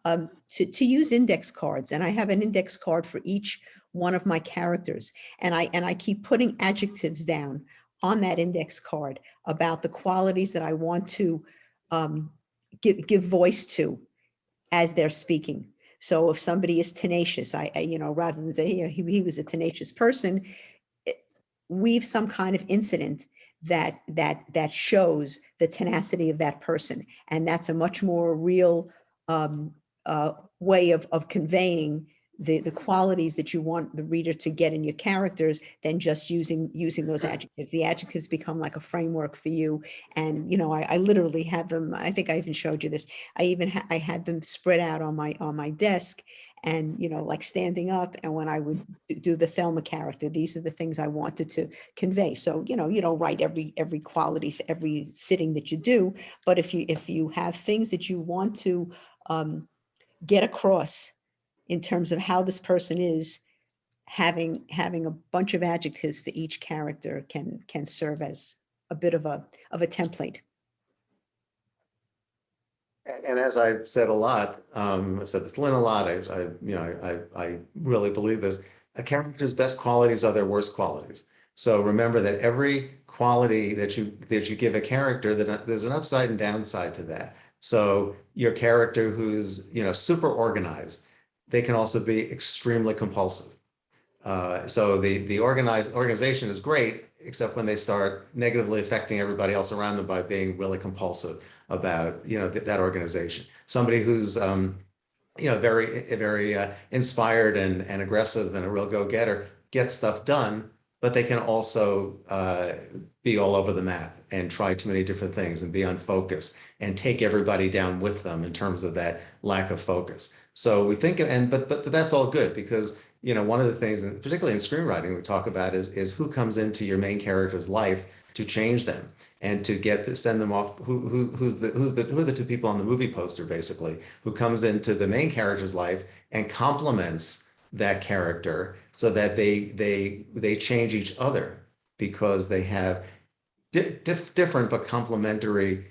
to use index cards. And I have an index card for each one of my characters. And I keep putting adjectives down on that index card about the qualities that I want to give voice to as they're speaking. So if somebody is tenacious, I rather than say he was a tenacious person, weave some kind of incident that shows the tenacity of that person, and that's a much more real way of conveying the qualities that you want the reader to get in your characters than just using those adjectives. The adjectives become like a framework for you. And, I literally had them, I think I even showed you this. I had them spread out on my desk, and, like standing up. And when I would do the Thelma character, these are the things I wanted to convey. So, you don't write every quality for every sitting that you do, but if you have things that you want to get across in terms of how this person is, having a bunch of adjectives for each character can serve as a bit of a template. And as I've said a lot, I've said this to Lynn a lot, I really believe this, a character's best qualities are their worst qualities. So remember that every quality that you give a character, that there's an upside and downside to that. So your character who's, super organized, they can also be extremely compulsive. So the organization is great, except when they start negatively affecting everybody else around them by being really compulsive about, that organization. Somebody who's, very inspired and aggressive and a real go-getter gets stuff done, but they can also be all over the map and try too many different things and be unfocused and take everybody down with them in terms of that lack of focus. So we think, but that's all good, because one of the things, and particularly in screenwriting, we talk about is who comes into your main character's life to change them and to send them off. Who are the two people on the movie poster, basically, who comes into the main character's life and complements that character so that they change each other, because they have different but complementary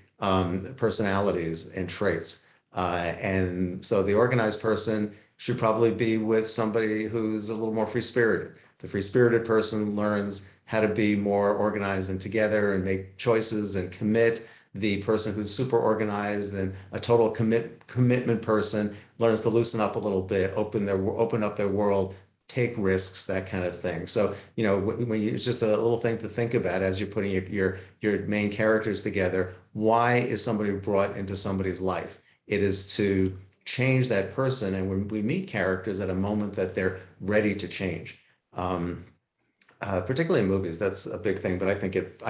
personalities and traits. And so the organized person should probably be with somebody who's a little more free-spirited. The free-spirited person learns how to be more organized and together and make choices and commit. The person who's super organized and a total commitment person learns to loosen up a little bit, open up their world, take risks, that kind of thing. So, when it's just a little thing to think about as you're putting your main characters together. Why is somebody brought into somebody's life? It is to change that person. And when we meet characters at a moment that they're ready to change, particularly in movies, that's a big thing. But I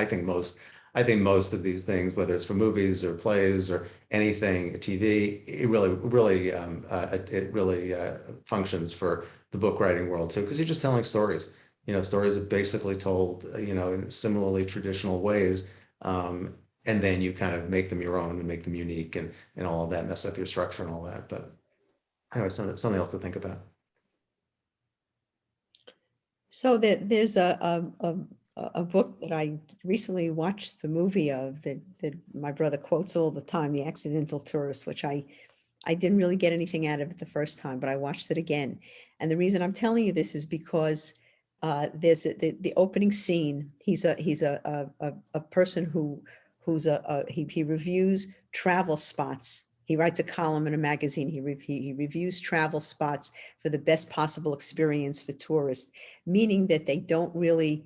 think most of these things, whether it's for movies or plays or anything, TV, it really functions for the book writing world too, because you're just telling stories. Stories are basically told, in similarly traditional ways. And then you kind of make them your own and make them unique and all of that, mess up your structure and all that. But anyway, something else to think about. So there's a book that I recently watched the movie of that my brother quotes all the time, The Accidental Tourist, which I didn't really get anything out of it the first time, but I watched it again. And the reason I'm telling you this is because there's the opening scene. He's a person he reviews travel spots. He writes a column in a magazine. He reviews travel spots for the best possible experience for tourists, meaning that they don't really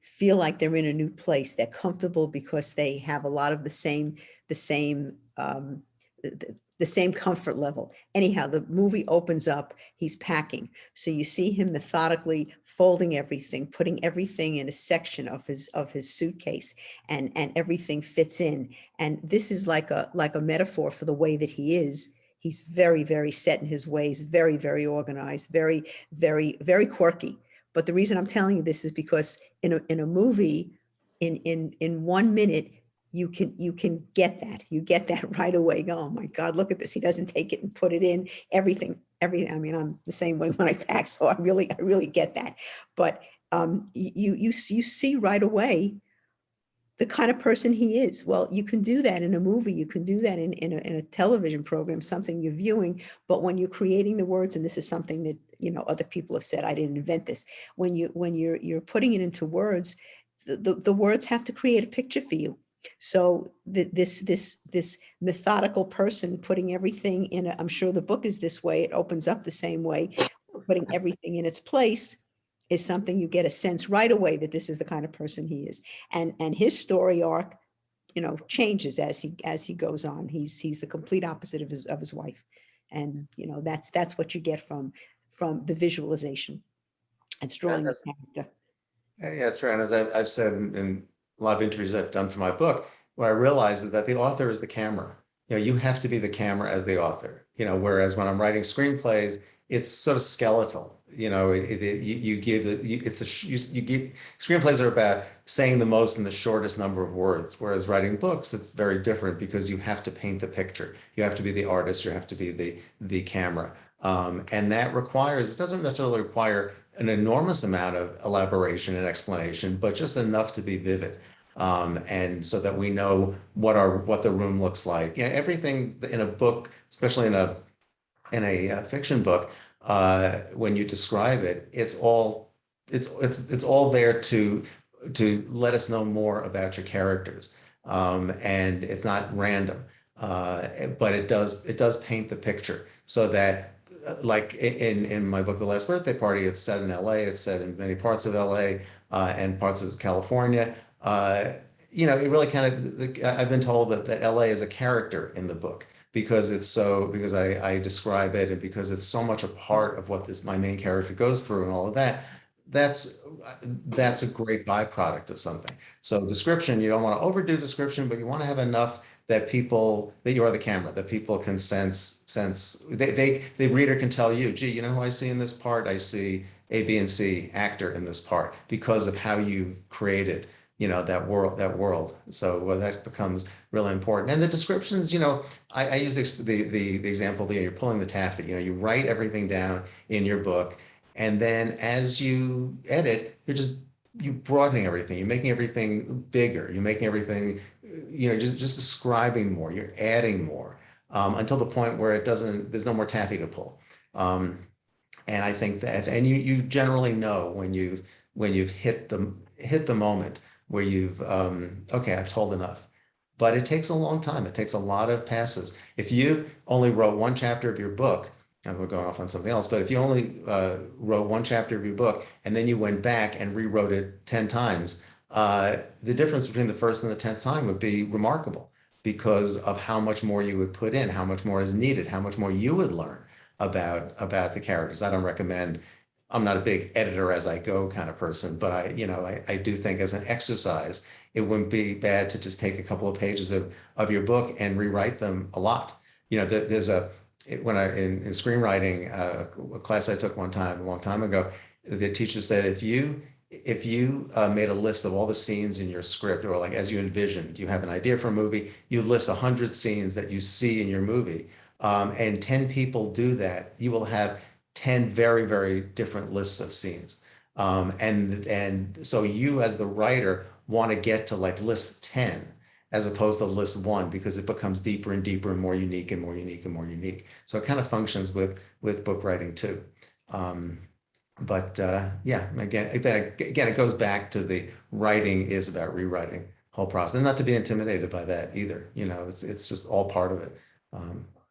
feel like they're in a new place. They're comfortable because they have a lot of the same the same comfort level. Anyhow, the movie opens up, he's packing. So you see him methodically folding everything, putting everything in a section of his suitcase, and everything fits in. And this is like a metaphor for the way that he is. He's very, very set in his ways, very, very organized, very, very, very quirky. But the reason I'm telling you this is because in a movie, in 1 minute, you can get that. You get that right away. Oh my God, look at this. He doesn't take it and put it in everything. I mean, I'm the same way when I pack, so I really get that. But you see right away the kind of person he is. Well, you can do that in a movie. You can do that in a television program, something you're viewing. But when you're creating the words, and this is something that, you know, other people have said, I didn't invent this. When you're putting it into words, the words have to create a picture for you. So this methodical person putting everything in I'm sure the book is this way. It opens up the same way, putting everything in its place is something you get a sense right away that this is the kind of person he is. And his story arc, you know, changes as he goes on. He's the complete opposite of his wife. And, you know, that's what you get from the visualization and drawing the character. Yeah, it's true. And as I've said in a lot of interviews I've done for my book, what I realize is that the author is the camera. You know, you have to be the camera as the author, you know, whereas when I'm writing screenplays, it's sort of skeletal. You know, you give screenplays are about saying the most in the shortest number of words, whereas writing books, it's very different because you have to paint the picture. You have to be the artist, you have to be the camera. And that requires, it doesn't necessarily require an enormous amount of elaboration and explanation, but just enough to be vivid. And so that we know what the room looks like. You know, everything in a book, especially in a fiction book, when you describe it, it's all there to let us know more about your characters, and it's not random, but it does paint the picture so that. Like in my book, The Last Birthday Party, it's set in LA, it's set in many parts of LA and parts of California. You know, it really kind of, I've been told that LA is a character in the book because I describe it and because it's so much a part of what my main character goes through and all of that. That's a great byproduct of something. So description, you don't want to overdo description, but you want to have enough that you are the camera, that people can sense, the reader can tell you, gee, you know who I see in this part? I see A, B, and C actor in this part because of how you created, you know, that world. So that becomes really important. And the descriptions, you know, I use the example that you're pulling the taffy, you know, you write everything down in your book, and then as you edit, you're broadening everything, you're making everything bigger, you're making everything, you know, just describing more, you're adding more, until the point where there's no more taffy to pull. And I think that, and you generally know when you've hit the moment where you've, okay, I've told enough. But it takes a long time. It takes a lot of passes. If you only wrote one chapter of your book, and we're going off on something else, but if you only wrote one chapter of your book and then you went back and rewrote it 10 times, the difference between the first and the 10th time would be remarkable because of how much more you would put in, how much more is needed, how much more you would learn about the characters. I don't recommend, I'm not a big editor as I go kind of person, but I do think as an exercise, it wouldn't be bad to just take a couple of pages of your book and rewrite them a lot. You know, there's in screenwriting, a class I took one time, a long time ago, the teacher said, if you made a list of all the scenes in your script, or like as you envisioned, you have an idea for a movie, you list 100 scenes that you see in your movie, and 10 people do that, you will have 10 very, very different lists of scenes. And so you as the writer want to get to like list 10 as opposed to list 1, because it becomes deeper and deeper and more unique and more unique and more unique. So it kind of functions with book writing too. Yeah, again, it goes back to the writing is about rewriting whole process, and not to be intimidated by that either. You know, it's just all part of it.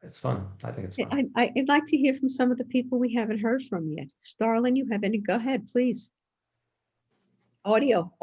It's fun. I think it's fun. I'd like to hear from some of the people we haven't heard from yet. Starlin, you have any? Go ahead, please. Audio.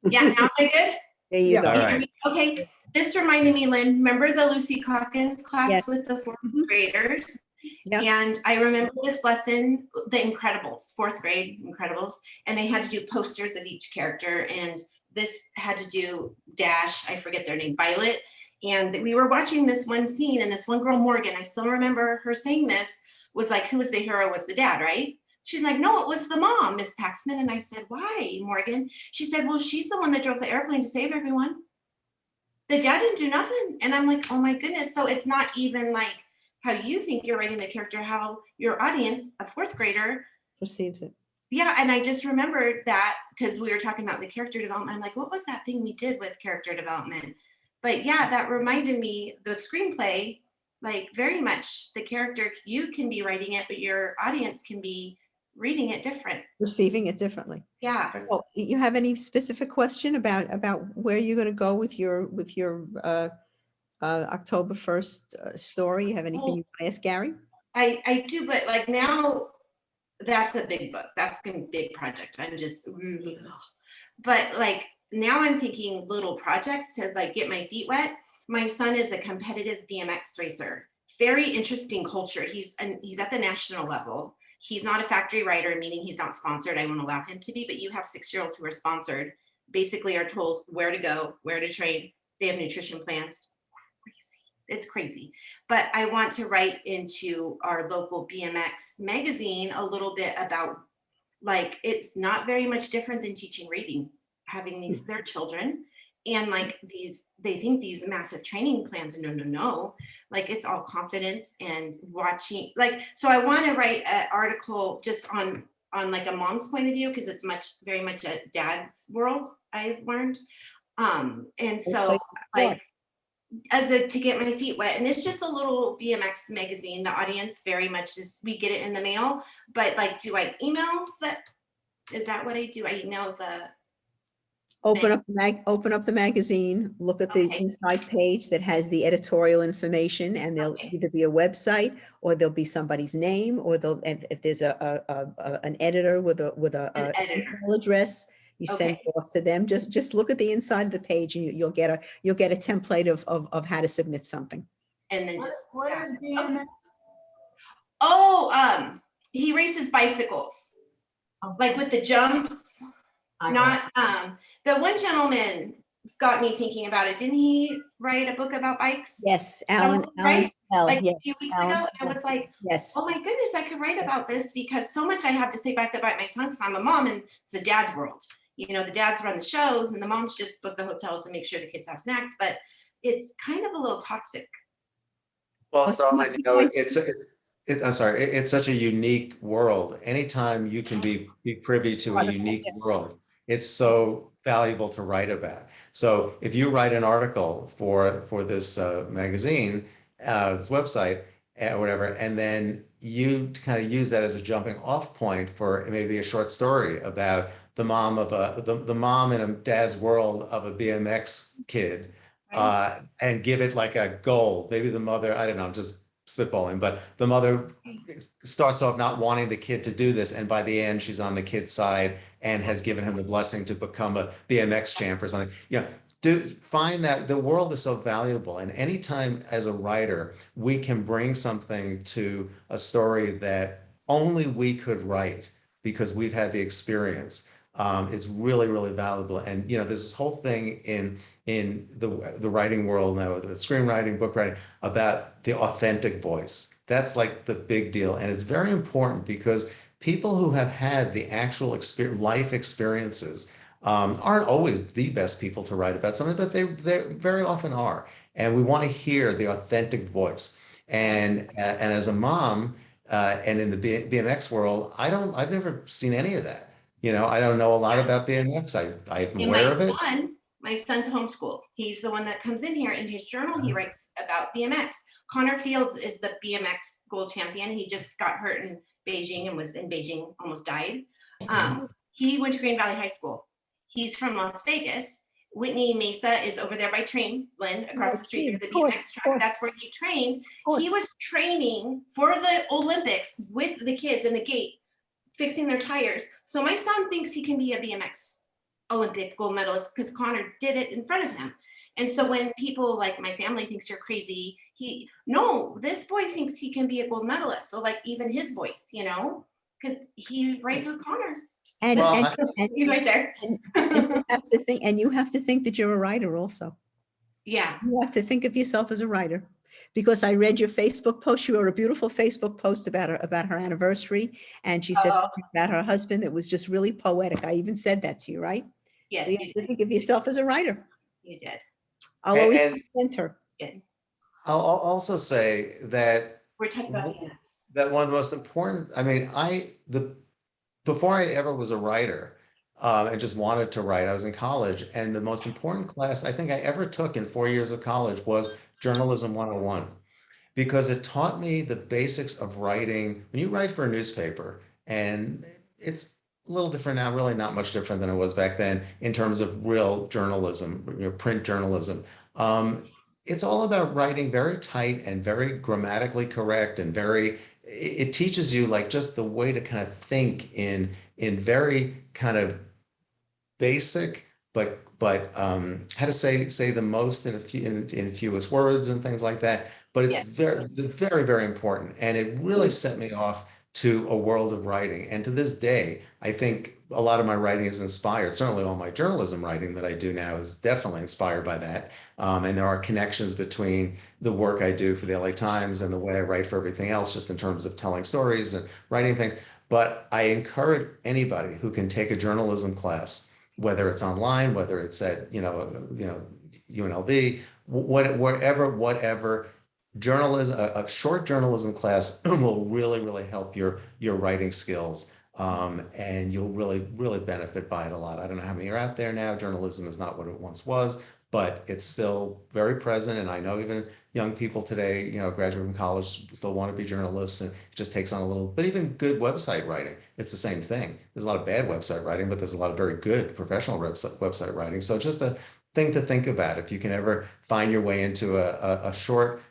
Yeah, now am I good? There you Yeah. go. All right. Okay, this reminded me, Lynn, remember the Lucy Calkins class Yes. with the fourth Mhm. graders? Yeah. And I remember this lesson, The Incredibles, fourth grade Incredibles, and they had to do posters of each character. And this had to do Dash, I forget their name, Violet. And we were watching this one scene, and this one girl, Morgan, I still remember her saying this, was like, who was the hero was the dad, right? She's like, no, it was the mom, Miss Paxman. And I said, why, Morgan? She said, well, she's the one that drove the airplane to save everyone. The dad didn't do nothing. And I'm like, oh my goodness. So it's not even like how you think you're writing the character, how your audience, a fourth grader, Perceives it. yeah. And I just remembered that because we were talking about the character development. I'm like, what was that thing we did with character development? But yeah, that reminded me, the screenplay, like very much the character, you can be writing it, but your audience can be reading it different. Perceiving it differently. Yeah. Well, you have any specific question about where you're going to go with your October 1st story? You have anything you want to ask Gary? I do, but like now that's a big book. That's gonna be a big project. I'm just, but like now I'm thinking little projects to like get my feet wet. My son is a competitive BMX racer. Very interesting culture. He's at the national level. He's not a factory rider, meaning he's not sponsored. I won't allow him to be, but you have 6-year-olds who are sponsored, basically are told where to go, where to train. They have nutrition plans. It's crazy. But I want to write into our local BMX magazine a little bit about, like, it's not very much different than teaching reading, having these, their children, and like they think these massive training plans, no, like it's all confidence and watching, like, so I want to write an article just on like a mom's point of view, because it's very much a dad's world, I've learned. And so like, to get my feet wet, and it's just a little BMX magazine. The audience very much is, we get it in the mail, but like, do I email that? Is that what I do? I email the, Open up the magazine, look at the Okay. inside page that has the editorial information, and there'll Okay. either be a website, or there'll be somebody's name, or if there's an editor with An editor. email address, you send Okay. it off to them. Just look at the inside of the page, and you'll get a template of how to submit something. and then just, What yeah. is BMX? Oh, he races bicycles, like with the jumps. Not, the one gentleman got me thinking about it. Didn't he write a book about bikes? Yes, Alan Right? Spell, Like yes, a few weeks Alan ago, I Spell, was like, yes. oh my goodness, I could write about this, because so much I have to say back to bite my tongue, because I'm a mom and it's the dad's world. You know, the dads run the shows and the moms just book the hotels and make sure the kids have snacks, but it's kind of a little toxic. Well, Starlin, you know, I'm sorry, it's such a unique world. Anytime you can be privy to a unique world, it's so valuable to write about. So if you write an article for this magazine, this website, or whatever, and then you kind of use that as a jumping off point for maybe a short story about the mom of the mom in a dad's world of a BMX kid, and give it like a goal. Maybe the mother, I don't know, I'm just spitballing, but the mother starts off not wanting the kid to do this, and by the end she's on the kid's side and has given him the blessing to become a BMX champ or something. You know, find that the world is so valuable, and anytime as a writer we can bring something to a story that only we could write because we've had the experience, it's really, really valuable. And you know, there's this whole thing in the writing world now, whether it's screenwriting, book writing, about the authentic voice. That's like the big deal, and it's very important because people who have had the actual life experiences aren't always the best people to write about something, but they very often are. And we want to hear the authentic voice. And as a mom, and in the BMX world, I've never seen any of that. You know, I don't know a lot about BMX. I'm aware of it. My son's homeschool. He's the one that comes in here. In his journal, he writes about BMX. Connor Fields is the BMX gold champion. He just got hurt in Beijing and was in Beijing, almost died. He went to Green Valley High School. He's from Las Vegas. Whitney Mesa is over there by train, Lynn, across the street. There's a BMX track. That's where he trained. He was training for the Olympics with the kids in the gate, fixing their tires. So my son thinks he can be a BMX Olympic gold medalist because Connor did it in front of him. And so when people like my family thinks you're crazy, no, this boy thinks he can be a gold medalist. So like even his voice, you know, because he writes with Connor. And, Well, He's right there. and you have to think that you're a writer also. Yeah. You have to think of yourself as a writer, because I read your Facebook post. You wrote a beautiful Facebook post about her anniversary, and she said something about her husband that was just really poetic. I even said that to you, right? Yes, So you have to think of yourself as a writer. You did. I'll always And mentor. I'll also say that We're talking about that one of the most important, I mean, before I ever was a writer, and just wanted to write, I was in college, and the most important class I think I ever took in 4 years of college was Journalism 101, because it taught me the basics of writing. When you write for a newspaper, and it's a little different now, really not much different than it was back then in terms of real journalism, print journalism. It's all about writing very tight and very grammatically correct, and it teaches you like just the way to kind of think in very kind of basic, but how to say the most in fewest words and things like that. But it's very, very, very important. And it really set me off to a world of writing. And to this day, I think a lot of my writing is inspired. Certainly all my journalism writing that I do now is definitely inspired by that. And there are connections between the work I do for the LA Times and the way I write for everything else, just in terms of telling stories and writing things. But I encourage anybody who can take a journalism class, whether it's online, whether it's at, UNLV, whatever, journalism, a short journalism class will really, really help your writing skills. And you'll really, really benefit by it a lot. I don't know how many are out there now. Journalism is not what it once was, but it's still very present. And I know even young people today, graduate from college, still want to be journalists, and it just takes on a little, but even good website writing, it's the same thing. There's a lot of bad website writing, but there's a lot of very good professional website writing. So just a thing to think about. If you can ever find your way into a short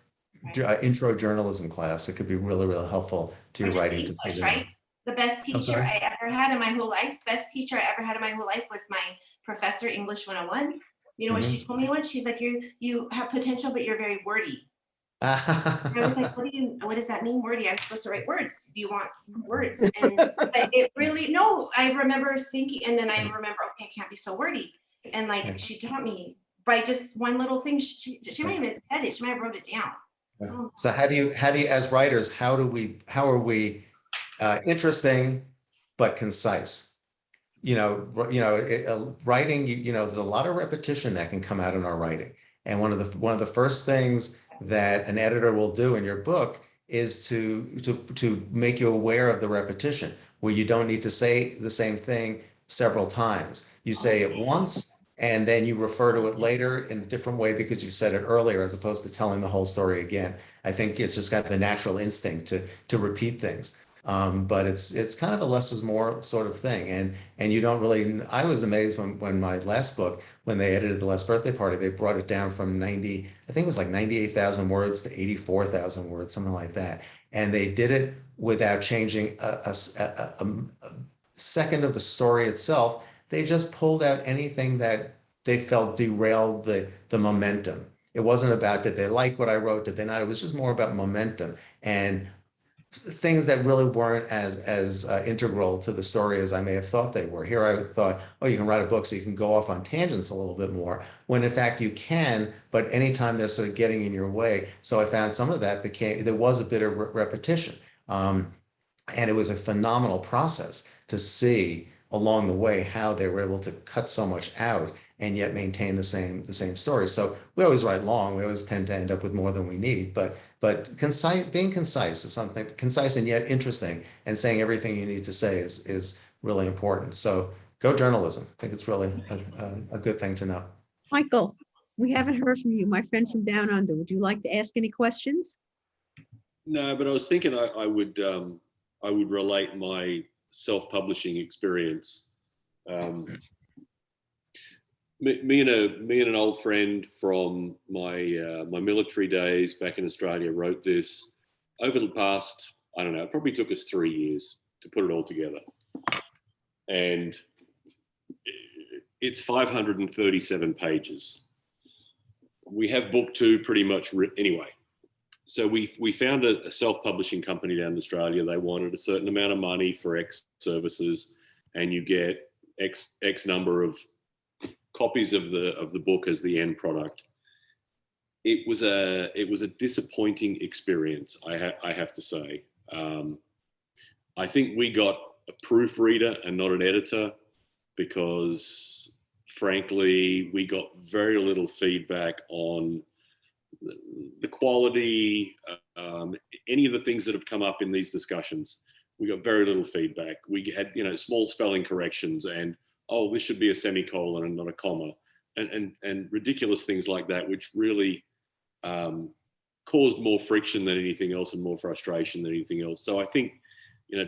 intro journalism class, it could be really, really helpful to your writing. Right? The best teacher I ever had in my whole life, was my professor, English 101. You know what she told me once? She's like, you have potential, but you're very wordy. I was like, what does that mean, wordy? I'm supposed to write words. Do you want words? And but it really, no, I remember thinking, and then I remember, okay, I can't be so wordy. And like, she taught me by just one little thing. She might have said it. She might have wrote it down. So how do you, as writers, how are we interesting but concise? Writing, there's a lot of repetition that can come out in our writing. And one of the first things that an editor will do in your book is to make you aware of the repetition, where you don't need to say the same thing several times. You say it once, and then you refer to it later in a different way because you said it earlier, as opposed to telling the whole story again. I think it's just got the natural instinct to repeat things. But it's kind of a less is more sort of thing. And you don't really, I was amazed when my last book, when they edited The Last Birthday Party, they brought it down from 90, I think it was like 98,000 words to 84,000 words, something like that. And they did it without changing a second of the story itself. They just pulled out anything that they felt derailed the momentum. It wasn't about, did they like what I wrote? Did they not? It was just more about momentum and things that really weren't as integral to the story as I may have thought they were. Here I thought, oh, you can write a book so you can go off on tangents a little bit more, when in fact you can, but anytime they're sort of getting in your way. So I found some of that there was a bit of repetition. And it was a phenomenal process to see along the way how they were able to cut so much out and yet maintain the same story. So we always write long. We always tend to end up with more than we need. But concise, being concise is something, concise and yet interesting, and saying everything you need to say is really important. So go journalism. I think it's really a good thing to know. Michael, we haven't heard from you, my friend from Down Under. Would you like to ask any questions? No, but I was thinking I would relate my self-publishing experience. Me and an old friend from my military days back in Australia wrote this over the past, I don't know, it probably took us 3 years to put it all together. And It's 537 pages. We have book 2 pretty much anyway. So we found a self-publishing company down in Australia. They wanted a certain amount of money for X services, and you get X number of copies of the book as the end product. It was a disappointing experience, I have to say. I think we got a proofreader and not an editor because, frankly, we got very little feedback on the quality, any of the things that have come up in these discussions. We got very little feedback. We had, small spelling corrections and, oh, this should be a semicolon and not a comma, and ridiculous things like that, which really caused more friction than anything else and more frustration than anything else. So I think,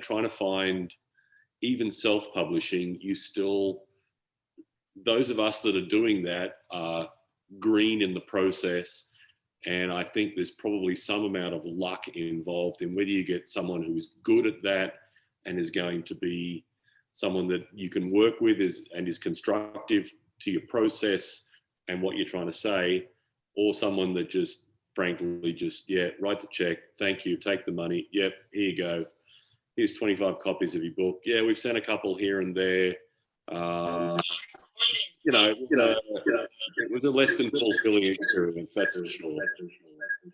trying to find even self-publishing, those of us that are doing that are green in the process. And I think there's probably some amount of luck involved in whether you get someone who is good at that and is going to be someone that you can work with and is constructive to your process and what you're trying to say, or someone that just, frankly, write the check, thank you, take the money, yep, here you go. Here's 25 copies of your book. Yeah, we've sent a couple here and there. It was a less than fulfilling experience, that's for sure.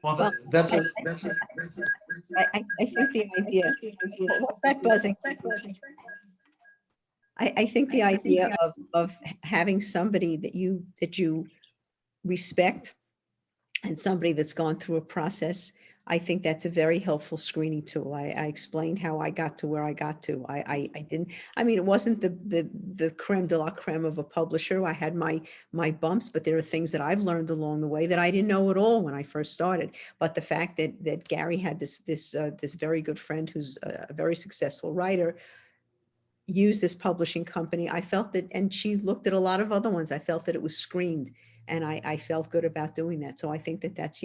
Well, I think the idea, what's that buzzing? I think the idea of having somebody that you respect and somebody that's gone through a process, I think that's a very helpful screening tool. I explained how I got to where I got to. It wasn't the creme de la creme of a publisher. I had my bumps, but there are things that I've learned along the way that I didn't know at all when I first started. But the fact that Gary had this very good friend who's a very successful writer, use this publishing company, I felt that, and she looked at a lot of other ones, I felt that it was screened. And I felt good about doing that. So I think that's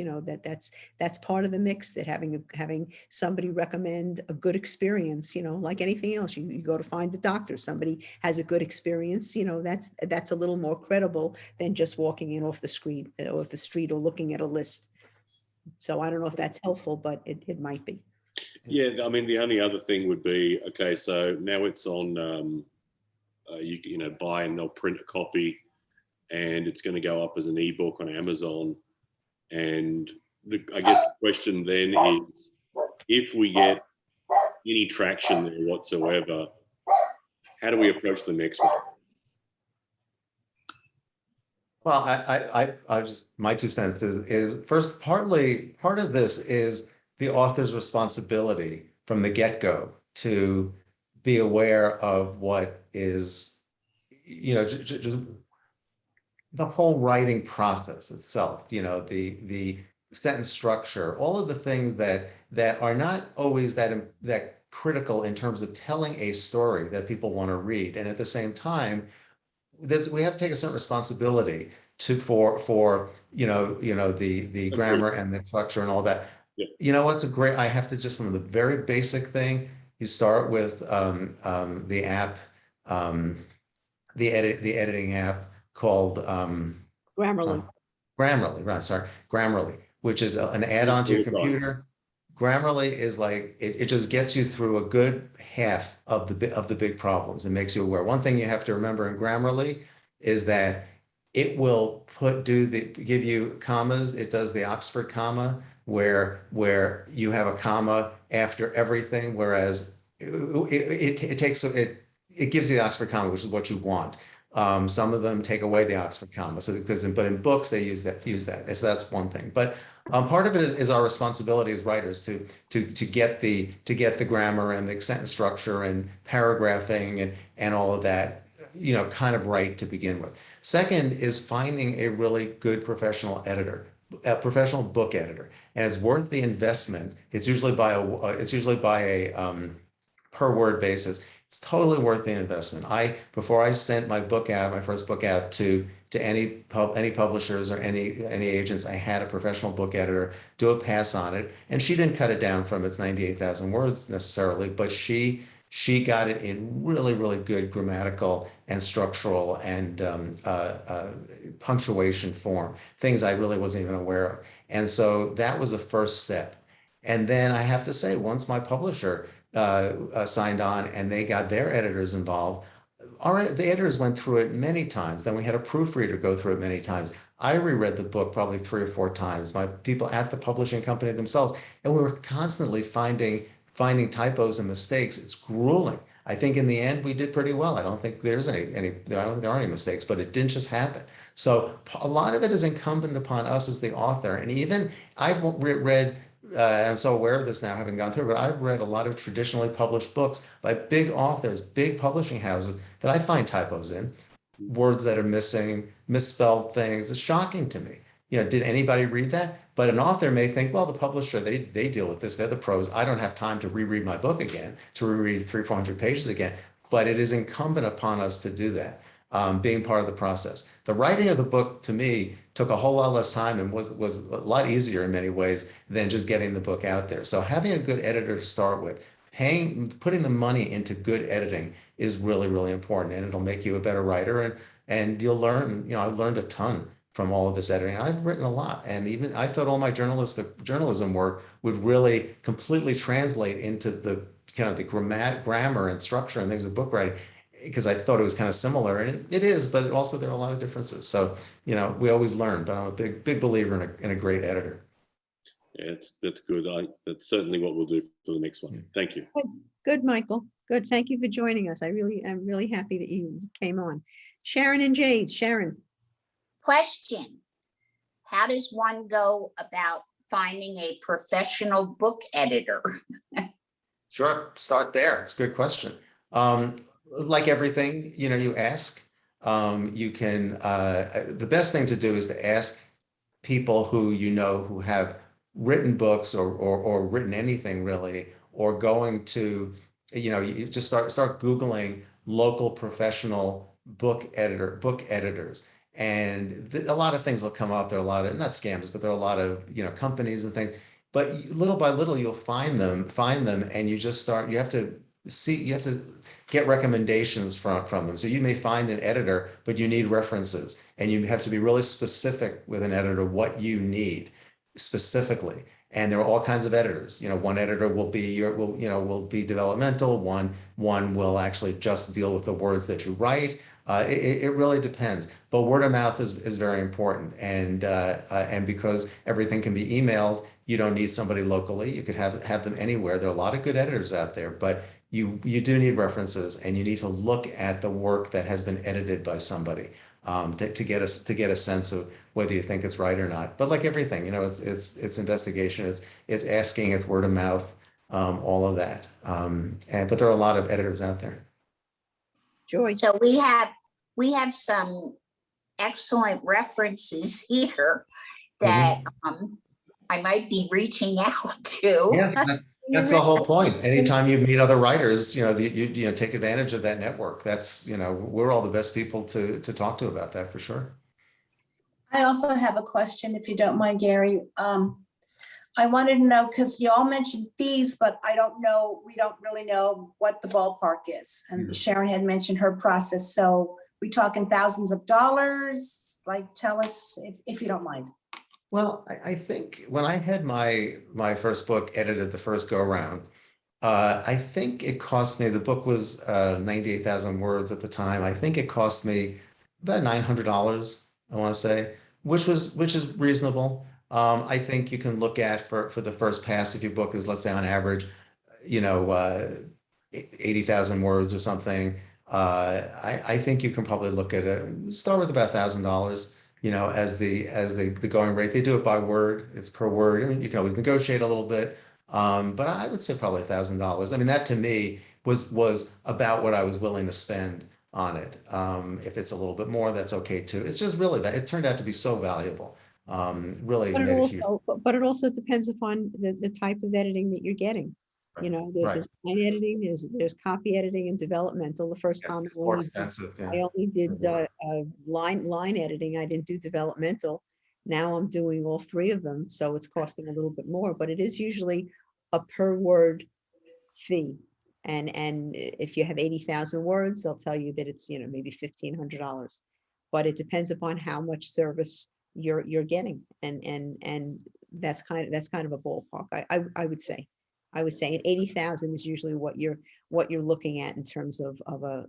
part of the mix, that having somebody recommend a good experience, like anything else, you go to find a doctor, somebody has a good experience, that's a little more credible than just walking in off the street or looking at a list. So I don't know if that's helpful, but it might be. Yeah, the only other thing would be, okay, so now it's on, you buy and they'll print a copy, and it's going to go up as an ebook on Amazon. And I guess the question then is, if we get any traction there whatsoever, how do we approach the next one? Well, I just, my 2 cents is first, part of this is the author's responsibility from the get-go to be aware of what is, just the whole writing process itself, the sentence structure, all of the things that are not always that critical in terms of telling a story that people want to read. And at the same time, we have to take a certain responsibility for the grammar and the structure and all that. Yeah. I have to just, from the very basic thing, you start with the app, the editing app called Grammarly. Grammarly, which is an add-on to your computer. Grammarly is like, it just gets you through a good half of the big problems and makes you aware. One thing you have to remember in Grammarly is that it will give you commas. It does the Oxford comma, where you have a comma after everything, whereas it gives you the Oxford comma, which is what you want. Some of them take away the Oxford comma, but in books they use that. So that's one thing. But part of it is our responsibility as writers to get the grammar and the sentence structure and paragraphing and all of that, kind of right to begin with. Second is finding a really good professional editor, a professional book editor, and it's worth the investment. It's usually by a per word basis. It's totally worth the investment. Before I sent my first book out to any publishers or any agents, I had a professional book editor do a pass on it, and she didn't cut it down from its 98,000 words necessarily, but she she got it in really, really good grammatical and structural and punctuation form, things I really wasn't even aware of. And so that was a first step. And then I have to say, once my publisher signed on and they got their editors involved, the editors went through it many times. Then we had a proofreader go through it many times. I reread the book probably 3 or 4 times. My people at the publishing company themselves, and we were constantly finding typos and mistakes. It's grueling. I think in the end we did pretty well. I don't think there's I don't think there are any mistakes, but it didn't just happen. So a lot of it is incumbent upon us as the author. And even I've read, I'm so aware of this now, having gone through, but I've read a lot of traditionally published books by big authors, big publishing houses that I find typos in, words that are missing, misspelled things. It's shocking to me. You know, did anybody read that? But an author may think, well, the publisher, they deal with this. They're the pros. I don't have time to reread my book again, to reread 300-400 pages again. But it is incumbent upon us to do that, being part of the process. The writing of the book, to me, took a whole lot less time and was a lot easier in many ways than just getting the book out there. So having a good editor to start with, putting the money into good editing is really, really important, and it'll make you a better writer. And you'll learn, you know, I've learned a ton from all of this editing. I've written a lot, and even I thought all my journalism work would really completely translate into the kind of the grammar and structure and things of book writing, because I thought it was kind of similar, and it is, but also there are a lot of differences. So, you know, we always learn, but I'm a big believer in a great editor. Yeah, that's good. That's certainly what we'll do for the next one. Thank you. Good, Michael. Good. Thank you for joining us. I'm really happy that you came on. Sharon and Jade. Sharon. Question: how does one go about finding a professional book editor? Sure, start there. It's a good question. Like everything, you know, you ask. You can. The best thing to do is to ask people who you know who have written books or written anything really, or going to, you know, you just start Googling local professional book editors. And a lot of things will come up. There are a lot of, not scams, but there are a lot of, you know, companies and things. But little by little, you'll find them, and you just start. You have to get recommendations from them. So you may find an editor, but you need references, and you have to be really specific with an editor what you need specifically. And there are all kinds of editors. You know, one editor will be developmental. One will actually just deal with the words that you write. It really depends. But word of mouth is very important. And because everything can be emailed, you don't need somebody locally. You could have them anywhere. There are a lot of good editors out there, but you do need references, and you need to look at the work that has been edited by somebody to get a sense of whether you think it's right or not. But like everything, you know, it's investigation, it's asking, it's word of mouth, all of that. But there are a lot of editors out there. Joy. So we have some excellent references here that I might be reaching out to. Yeah, that's the whole point. Anytime you meet other writers, you know, take advantage of that network. That's, you know, we're all the best people to talk to about that for sure. I also have a question, if you don't mind, Gary. I wanted to know, because you all mentioned fees, but we don't really know what the ballpark is. And Sharon had mentioned her process. So we talking thousands of dollars? Like, tell us if you don't mind. Well, I think when I had my first book edited the first go around, I think it cost me, the book was 98,000 words at the time. I think it cost me about $900, I want to say, which is reasonable. I think you can look at for the first pass, if your book is, let's say on average, you know, 80,000 words or something. I think you can probably look at it, start with about $1,000. You know, as the going rate. They do it by word. It's per word. I mean, you can always negotiate a little bit, but I would say probably $1,000. I mean, that to me was about what I was willing to spend on it. If it's a little bit more, that's okay too. It's just really that it turned out to be so valuable. Really But made a huge. it also depends upon the type of editing that you're getting. You know, there's line editing, there's copy editing and developmental. The first time More expensive. Yeah. I only did line editing. I didn't do developmental. Now I'm doing all 3 of them, so it's costing a little bit more. But it is usually a per word fee, And if you have 80,000 words, they'll tell you that it's, maybe $1,500. But it depends upon how much service you're getting. And that's kind of a ballpark. I would say. I would say 80,000 is usually what you're looking at in terms of a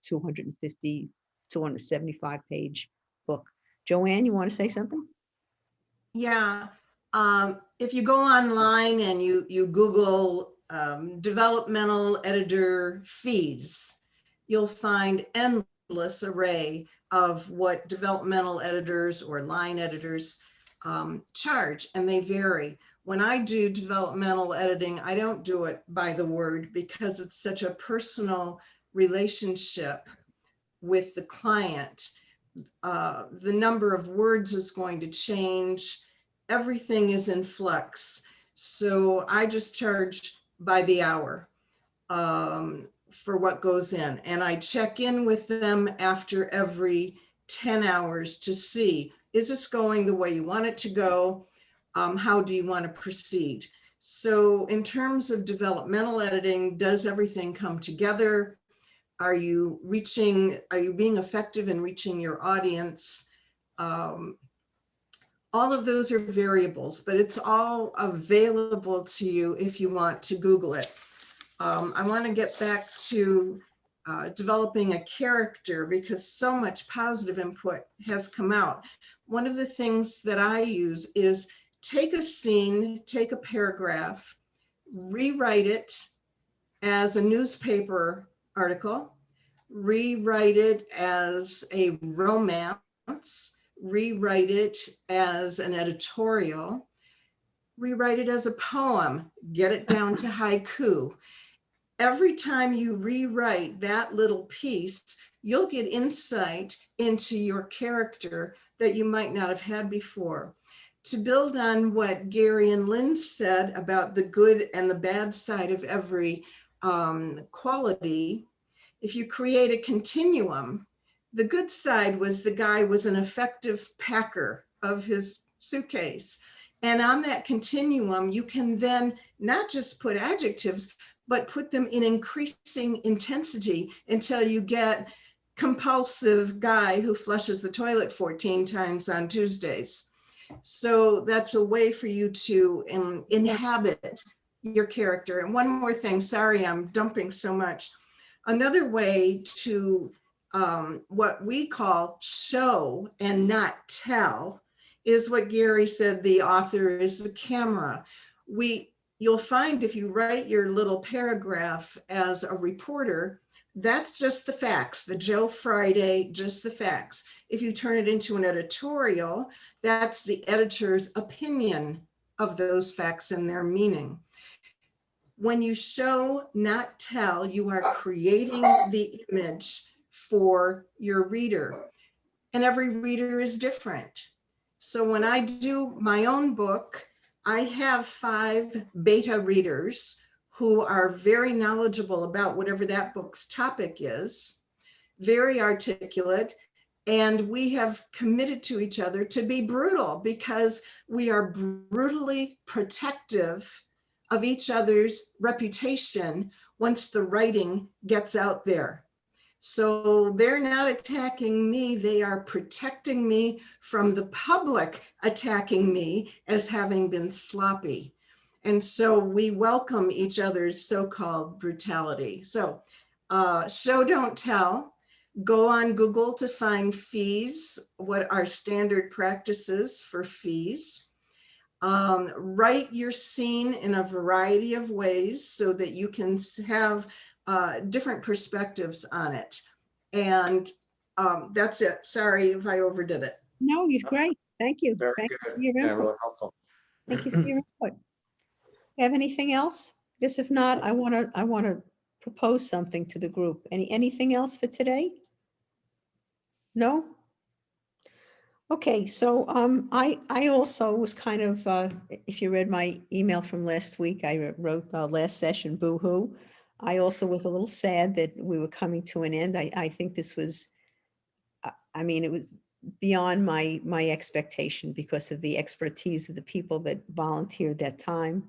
250, 275 page book. Joanne, you want to say something? Yeah, if you go online and you Google developmental editor fees, you'll find endless array of what developmental editors or line editors charge, and they vary. When I do developmental editing, I don't do it by the word because it's such a personal relationship with the client. The number of words is going to change. Everything is in flux. So I just charge by the hour for what goes in. And I check in with them after every 10 hours to see, is this going the way you want it to go? How do you want to proceed? So in terms of developmental editing, does everything come together? Are you being effective in reaching your audience? All of those are variables, but it's all available to you if you want to Google it. I want to get back to developing a character because so much positive input has come out. One of the things that I use is take a scene, take a paragraph, rewrite it as a newspaper article, rewrite it as a romance, rewrite it as an editorial, rewrite it as a poem, get it down to haiku. Every time you rewrite that little piece, you'll get insight into your character that you might not have had before. To build on what Gary and Lynn said about the good and the bad side of every quality, if you create a continuum, the good side was the guy was an effective packer of his suitcase. And on that continuum, you can then not just put adjectives, but put them in increasing intensity until you get compulsive guy who flushes the toilet 14 times on Tuesdays. So that's a way for you to inhabit your character. And one more thing, sorry, I'm dumping so much. Another way to what we call show and not tell is what Gary said, the author is the camera. You'll find if you write your little paragraph as a reporter, that's just the facts, the Joe Friday, just the facts. If you turn it into an editorial, that's the editor's opinion of those facts and their meaning. When you show, not tell, you are creating the image for your reader. And every reader is different. So when I do my own book, I have 5 beta readers who are very knowledgeable about whatever that book's topic is, very articulate, and we have committed to each other to be brutal because we are brutally protective of each other's reputation once the writing gets out there. So they're not attacking me, they are protecting me from the public attacking me as having been sloppy. And so we welcome each other's so-called brutality. So show, don't tell. Go on Google to find fees, what are standard practices for fees. Write your scene in a variety of ways so that you can have different perspectives on it. And that's it. Sorry if I overdid it. No, you're great. Thank you. Very Thank you good. for your Yeah, input. really helpful. Thank you for your input. Have anything else? Because if not, I want to propose something to the group. Anything else for today? No? Okay, so I also was kind of, if you read my email from last week, I wrote last session, boo-hoo. I also was a little sad that we were coming to an end. I think this was, I mean, it was beyond my expectation because of the expertise of the people that volunteered that time.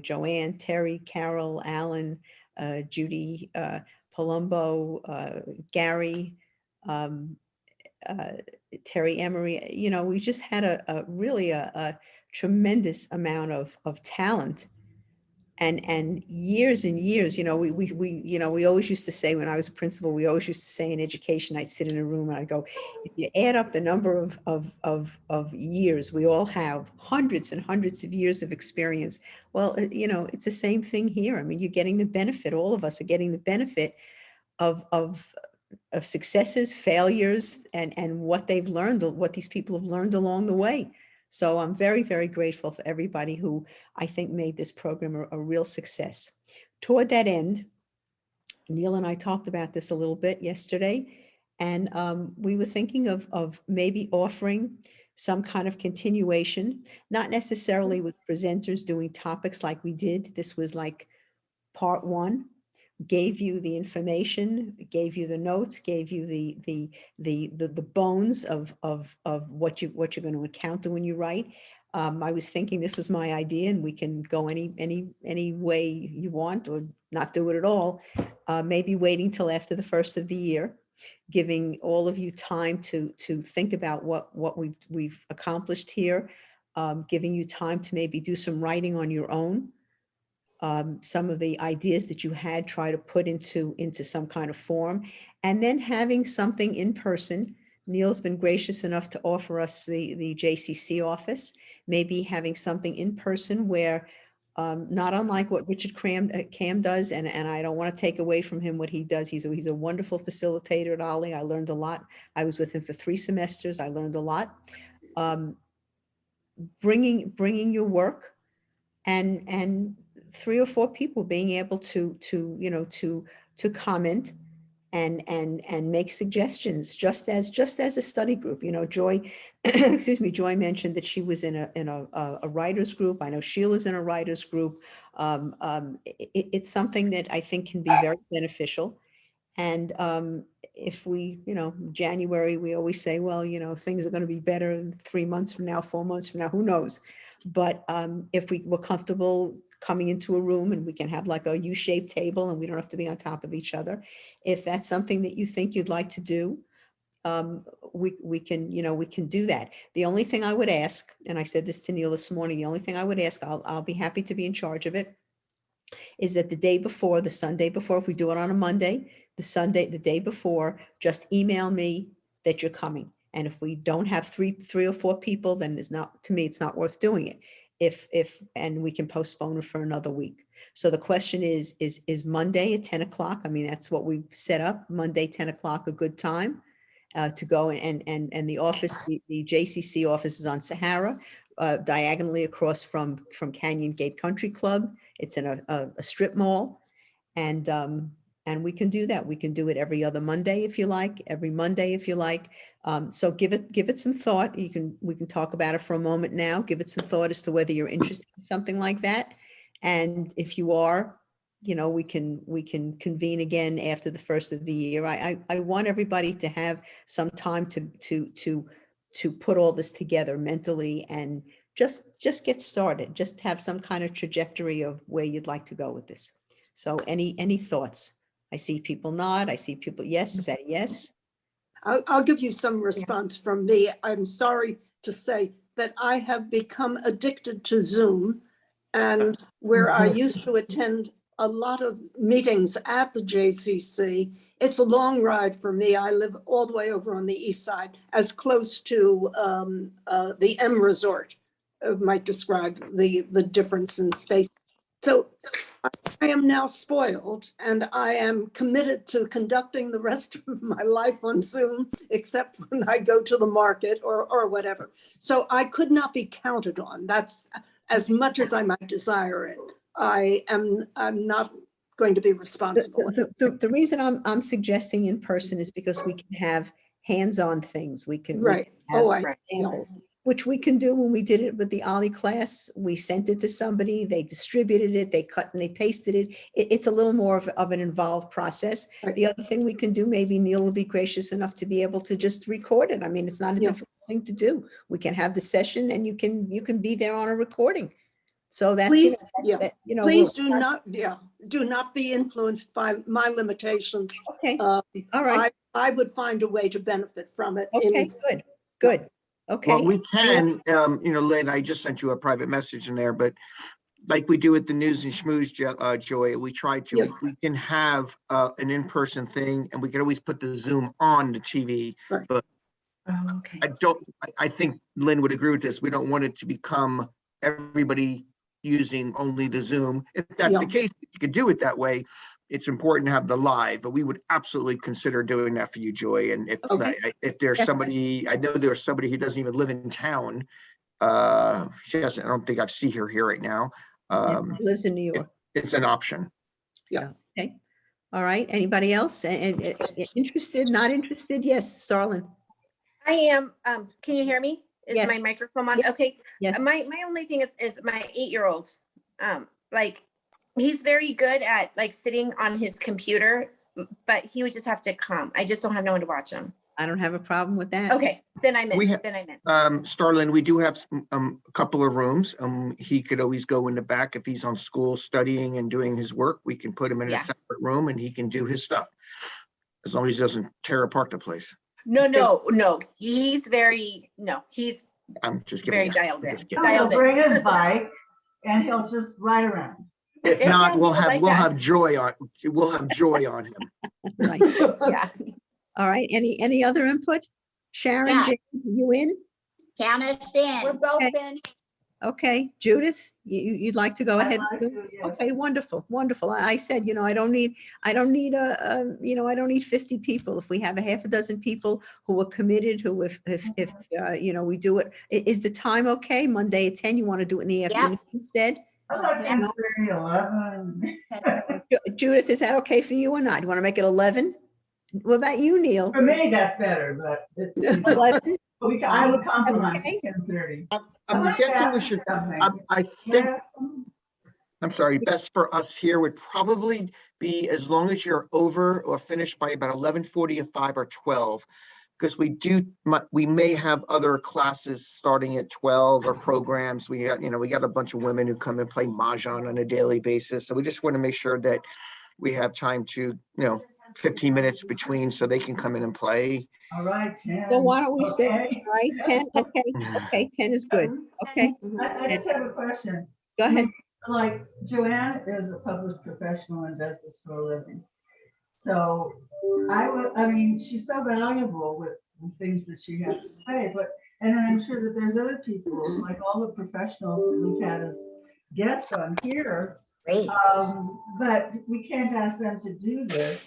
Joanne, Terry, Carol, Alan, Judy Palumbo, Gary, Terry Emery. You know, we just had a really a tremendous amount of talent. And years and years, you know, we always used to say, when I was a principal, we always used to say in education, I'd sit in a room and I'd go, if you add up the number of years, we all have hundreds and hundreds of years of experience. Well, you know, it's the same thing here. I mean, you're getting the benefit, all of us are getting the benefit of successes, failures, and what they've learned, what these people have learned along the way. So I'm very, very grateful for everybody who I think made this program a real success. Toward that end, Neil and I talked about this a little bit yesterday, and we were thinking of maybe offering some kind of continuation, not necessarily with presenters doing topics like we did. This was like part one. Gave you the information, gave you the notes, gave you the bones of what you're going to encounter when you write. I was thinking this was my idea, and we can go any way you want, or not do it at all. Maybe waiting till after the first of the year, giving all of you time to think about what we've accomplished here, giving you time to maybe do some writing on your own. Some of the ideas that you had, try to put into some kind of form, and then having something in person. Neil's been gracious enough to offer us the JCC office, maybe having something in person where, not unlike what Richard Cam does, and I don't want to take away from him what he does. He's a wonderful facilitator at Ollie. I learned a lot. I was with him for 3 semesters. I learned a lot. Bringing your work, and 3 or 4 people being able to comment and make suggestions, just as a study group. You know, Joy, excuse me, Joy mentioned that she was in a writers group. I know Sheila's in a writers group. It's something that I think can be very beneficial. And if we, January, we always say, well, things are going to be better in 3 months from now, 4 months from now, who knows? But if we were comfortable coming into a room and we can have like a U-shaped table and we don't have to be on top of each other, if that's something that you think you'd like to do, we can do that. The only thing I would ask, and I said this to Neil this morning, the only thing I would ask, I'll be happy to be in charge of it, is that the day before, the Sunday before, if we do it on a Monday, the day before, just email me that you're coming. And if we don't have three or 4 people, then to me, it's not worth doing it. And we can postpone it for another week. So the question is Monday at 10 o'clock? I mean, that's what we've set up. Monday, 10 o'clock, a good time to go, and the office, the JCC office is on Sahara, diagonally across from Canyon Gate Country Club. It's in a strip mall, and we can do that. We can do it every other Monday if you like, every Monday if you like. So give it some thought. We can talk about it for a moment now. Give it some thought as to whether you're interested in something like that. And if you are, we can convene again after the first of the year. I want everybody to have some time to put all this together mentally and just get started. Just have some kind of trajectory of where you'd like to go with this. So any thoughts? I see people nod. I see people, yes. Is that a yes? I'll give you some response from me. I'm sorry to say that I have become addicted to Zoom, and where I used to attend a lot of meetings at the JCC, it's a long ride for me. I live all the way over on the east side, as close to the M Resort. Might describe the difference in space. So I am now spoiled, and I am committed to conducting the rest of my life on Zoom, except when I go to the market or whatever. So I could not be counted on. That's as much as I might desire it. I'm not going to be responsible. The reason I'm suggesting in person is because we can have hands-on things. We can right. Example, which we can do when we did it with the Ollie class. We sent it to somebody, they distributed it, they cut and they pasted it. It's a little more of an involved process. Right. The other thing we can do, maybe Neil will be gracious enough to be able to just record it. I mean, it's not a difficult thing to do. We can have the session and you can be there on a recording. So that's, Please, yeah, please we'll- do not be influenced by my limitations. Okay, Uh, all right, I would find a way to benefit from it. okay, good, okay. Well, we can, Lynn, I just sent you a private message in there, but like we do at the News and Schmooze, Joy, we try to, Yeah. we can have an in-person thing, and we can always put the Zoom on the TV. Right. But Oh, okay. I think Lynn would agree with this. We don't want it to become everybody using only the Zoom. If that's Yeah. the case, you could do it that way. It's important to have the live, but we would absolutely consider doing that for you, Joy. And Okay. if there's somebody, I know there's somebody who doesn't even live in town. I don't think I see her here right now. Lives in New York. It's an option. Okay, all right, anybody else? And interested, not interested? Yes, Starlin. I am. Can you hear me? Is Yes. my microphone on? Yes. Okay. Yes. My only thing is my 8-year-old. Like, he's very good at like sitting on his computer, but he would just have to come. I just don't have no one to watch him. I don't have a problem with that. Okay, then I'm We in. have- Then I'm in. Starlin, we do have a couple of rooms. He could always go in the back if he's on school studying and doing his work. We can put him in a Yeah. separate room and he can do his stuff. As long as he doesn't tear apart the place. No. He's I'm just very kidding. dialed in. Just kidding. He'll Dialed in. bring his bike and he'll just ride around. If Yeah, not, he we'll was have, like we'll that. have joy on him. Right, Yeah. all right, any other input? Sharon, Yeah. Jane, you in? Count us We're in. both Okay. in. Okay, Judith, you'd like to go I'd ahead? like too? to, yes. Okay, wonderful. I said, I don't need I don't need 50 people. If we have a half a dozen people who are committed, who if we do it, is the time okay? Monday at 10, you want to do it in the afternoon instead? I like 10:30, 11. Judith, is that okay for you or not? You want to make it 11? What about you, Neil? For me, that's better, but 11? I would compromise Okay. at 10:30. I'm guessing we should, I think, I'm sorry, best for us here would probably be as long as you're over or finished by about 11:45 or 12. Because we may have other classes starting at 12 or programs. We got a bunch of women who come and play Mahjong on a daily basis. So we just want to make sure that we have time to, 15 minutes between so they can come in and play. All right, 10. So why don't we say, Okay. right, 10? Okay, 10 is good. Okay, I just have a question. go ahead. Like Joanne is a published professional and does this for a living. So she's so valuable with the things that she has to say, and then I'm sure that there's other people, like all the professionals that we've had as guests on here, Great. but we can't ask them to do this.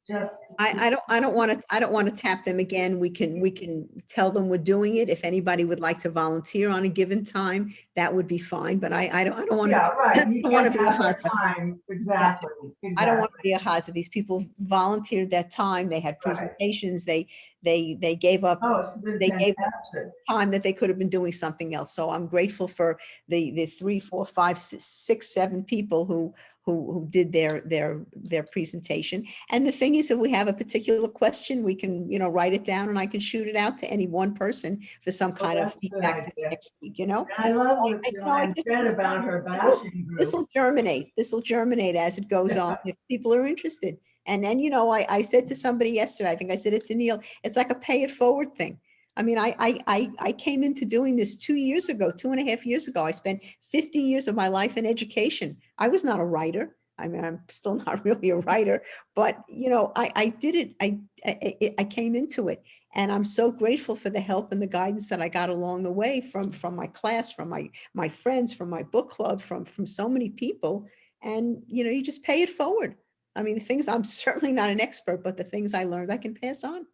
Just. I don't want to tap them again. We can tell them we're doing it. If anybody would like to volunteer on a given time, that would be fine, but I don't want to. Yeah, right. You don't wanna can't be a have that hostage. time. Exactly. I don't want to be a hazard. These people volunteered that time. They had Right. presentations. They gave up Oh, it's been they gave up fantastic. time that they could have been doing something else. So I'm grateful for the 3, 4, 5, 6, 7 people who did their presentation. And the thing is, if we have a particular question, we can, write it down and I can shoot it out to any one person for some kind of that's a good feedback idea. next week, And I love what Joanne said about her bashing group. This will germinate as it goes on if people are interested. And then, I said to somebody yesterday, I think I said it to Neil, it's like a pay it forward thing. I mean, I came into doing this 2.5 years ago. I spent 50 years of my life in education. I was not a writer. I mean, I'm still not really a writer, but I did it. I came into it, and I'm so grateful for the help and the guidance that I got along the way from my class, from my friends, from my book club, from so many people. And you just pay it forward. I mean, the things, I'm certainly not an expert, but the things I learned, I can pass on.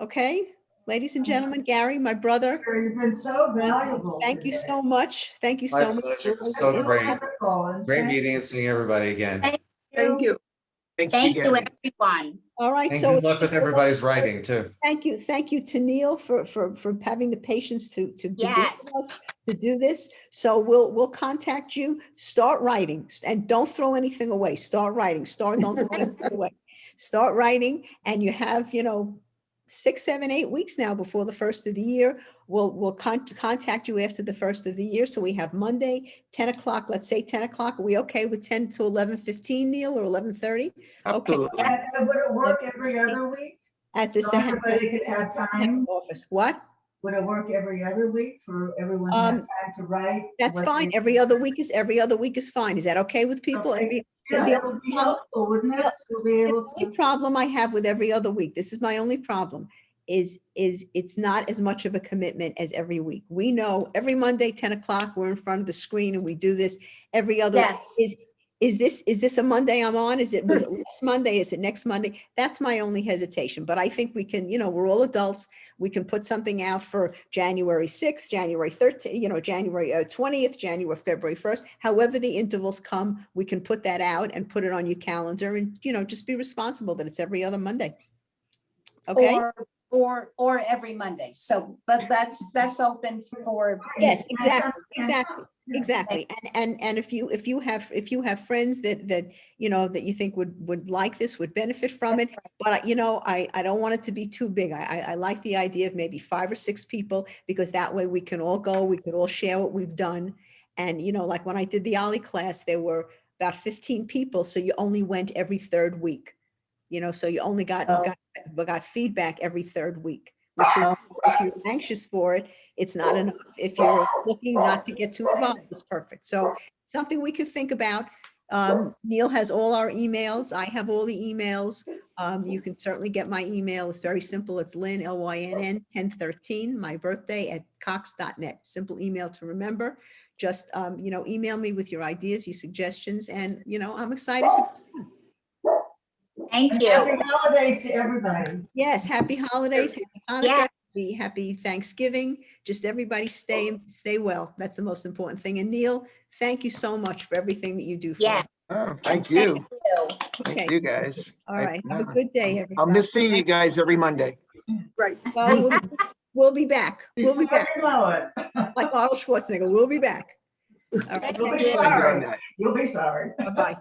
Okay, ladies and gentlemen, Gary, my brother, You've been so valuable. thank you today. so much. Thank you My so much. pleasure. So great. Wonderful, and Great thank meeting and seeing everybody again. Thank you. Thank Thank you, you, Gary. everyone. All right, And so good luck with everybody's writing too. thank you to Neil for having the patience to be with Yes. us, to do this. So we'll contact you. Start writing and don't throw anything away. Start writing. Don't throw anything away. Start writing, and you have 6, 7, 8 weeks now before the first of the year. we'll contact you after the first of the year. So we have Monday, 10 o'clock, let's say 10 o'clock. Are we okay with 10 to 11:15, Neil, or 11:30? Okay. Absolutely. And would it work every other week? At the So everybody could have time? office. What? Would it work every other week for everyone to have time to write? That's what fine. they- Every other week is fine. Is that okay with people? Okay. The Yeah, the that would be helpful, wouldn't it? To be able the only to. problem I have with every other week, this is my only problem, is it's not as much of a commitment as every week. We know every Monday, 10 o'clock, we're in front of the screen and we do this every other. Yes. Is this a Monday I'm on? Was it last Monday? Is it next Monday? That's my only hesitation, but I think we can, we're all adults. We can put something out for January 6th, January 13th, January 20th, February 1st. However the intervals come, we can put that out and put it on your calendar and, just be responsible that it's every other Monday. Okay? Or every Monday. So, but that's open for. Yes, exactly. And if you have friends that you think would like this, would benefit from it, but I don't want it to be too big. I like the idea of maybe 5 or 6 people, because that way we can all go, we could all share what we've done. And like when I did the Ollie class, there were about 15 people, so you only went every third week. So you only got feedback every third week, which is, if you're anxious for it, it's not enough. If you're looking not to get too involved, it's perfect. So something we could think about. Neil has all our emails. I have all the emails. You can certainly get my email. It's very simple. It's Lynn, LYNN 1013, my birthday at cox.net. Simple email to remember. Just, email me with your ideas, your suggestions, and, I'm excited to. Thank And you. happy holidays to everybody. Yes, happy holidays, happy Yeah. Hanukkah, happy Thanksgiving. Just everybody stay well. That's the most important thing. And Neil, thank you so much for everything that you do for Yeah. us. Oh, thank you. Okay, Thank you, guys. all right. Have a good day, I'll miss everybody. seeing you guys every Monday. Right. Well, we'll be back. We'll be Before back. you know it. Like Arnold Schwarzenegger, we'll be back. All right, You'll thank be you. I'm doing sorry. that. You'll be sorry. Bye-bye.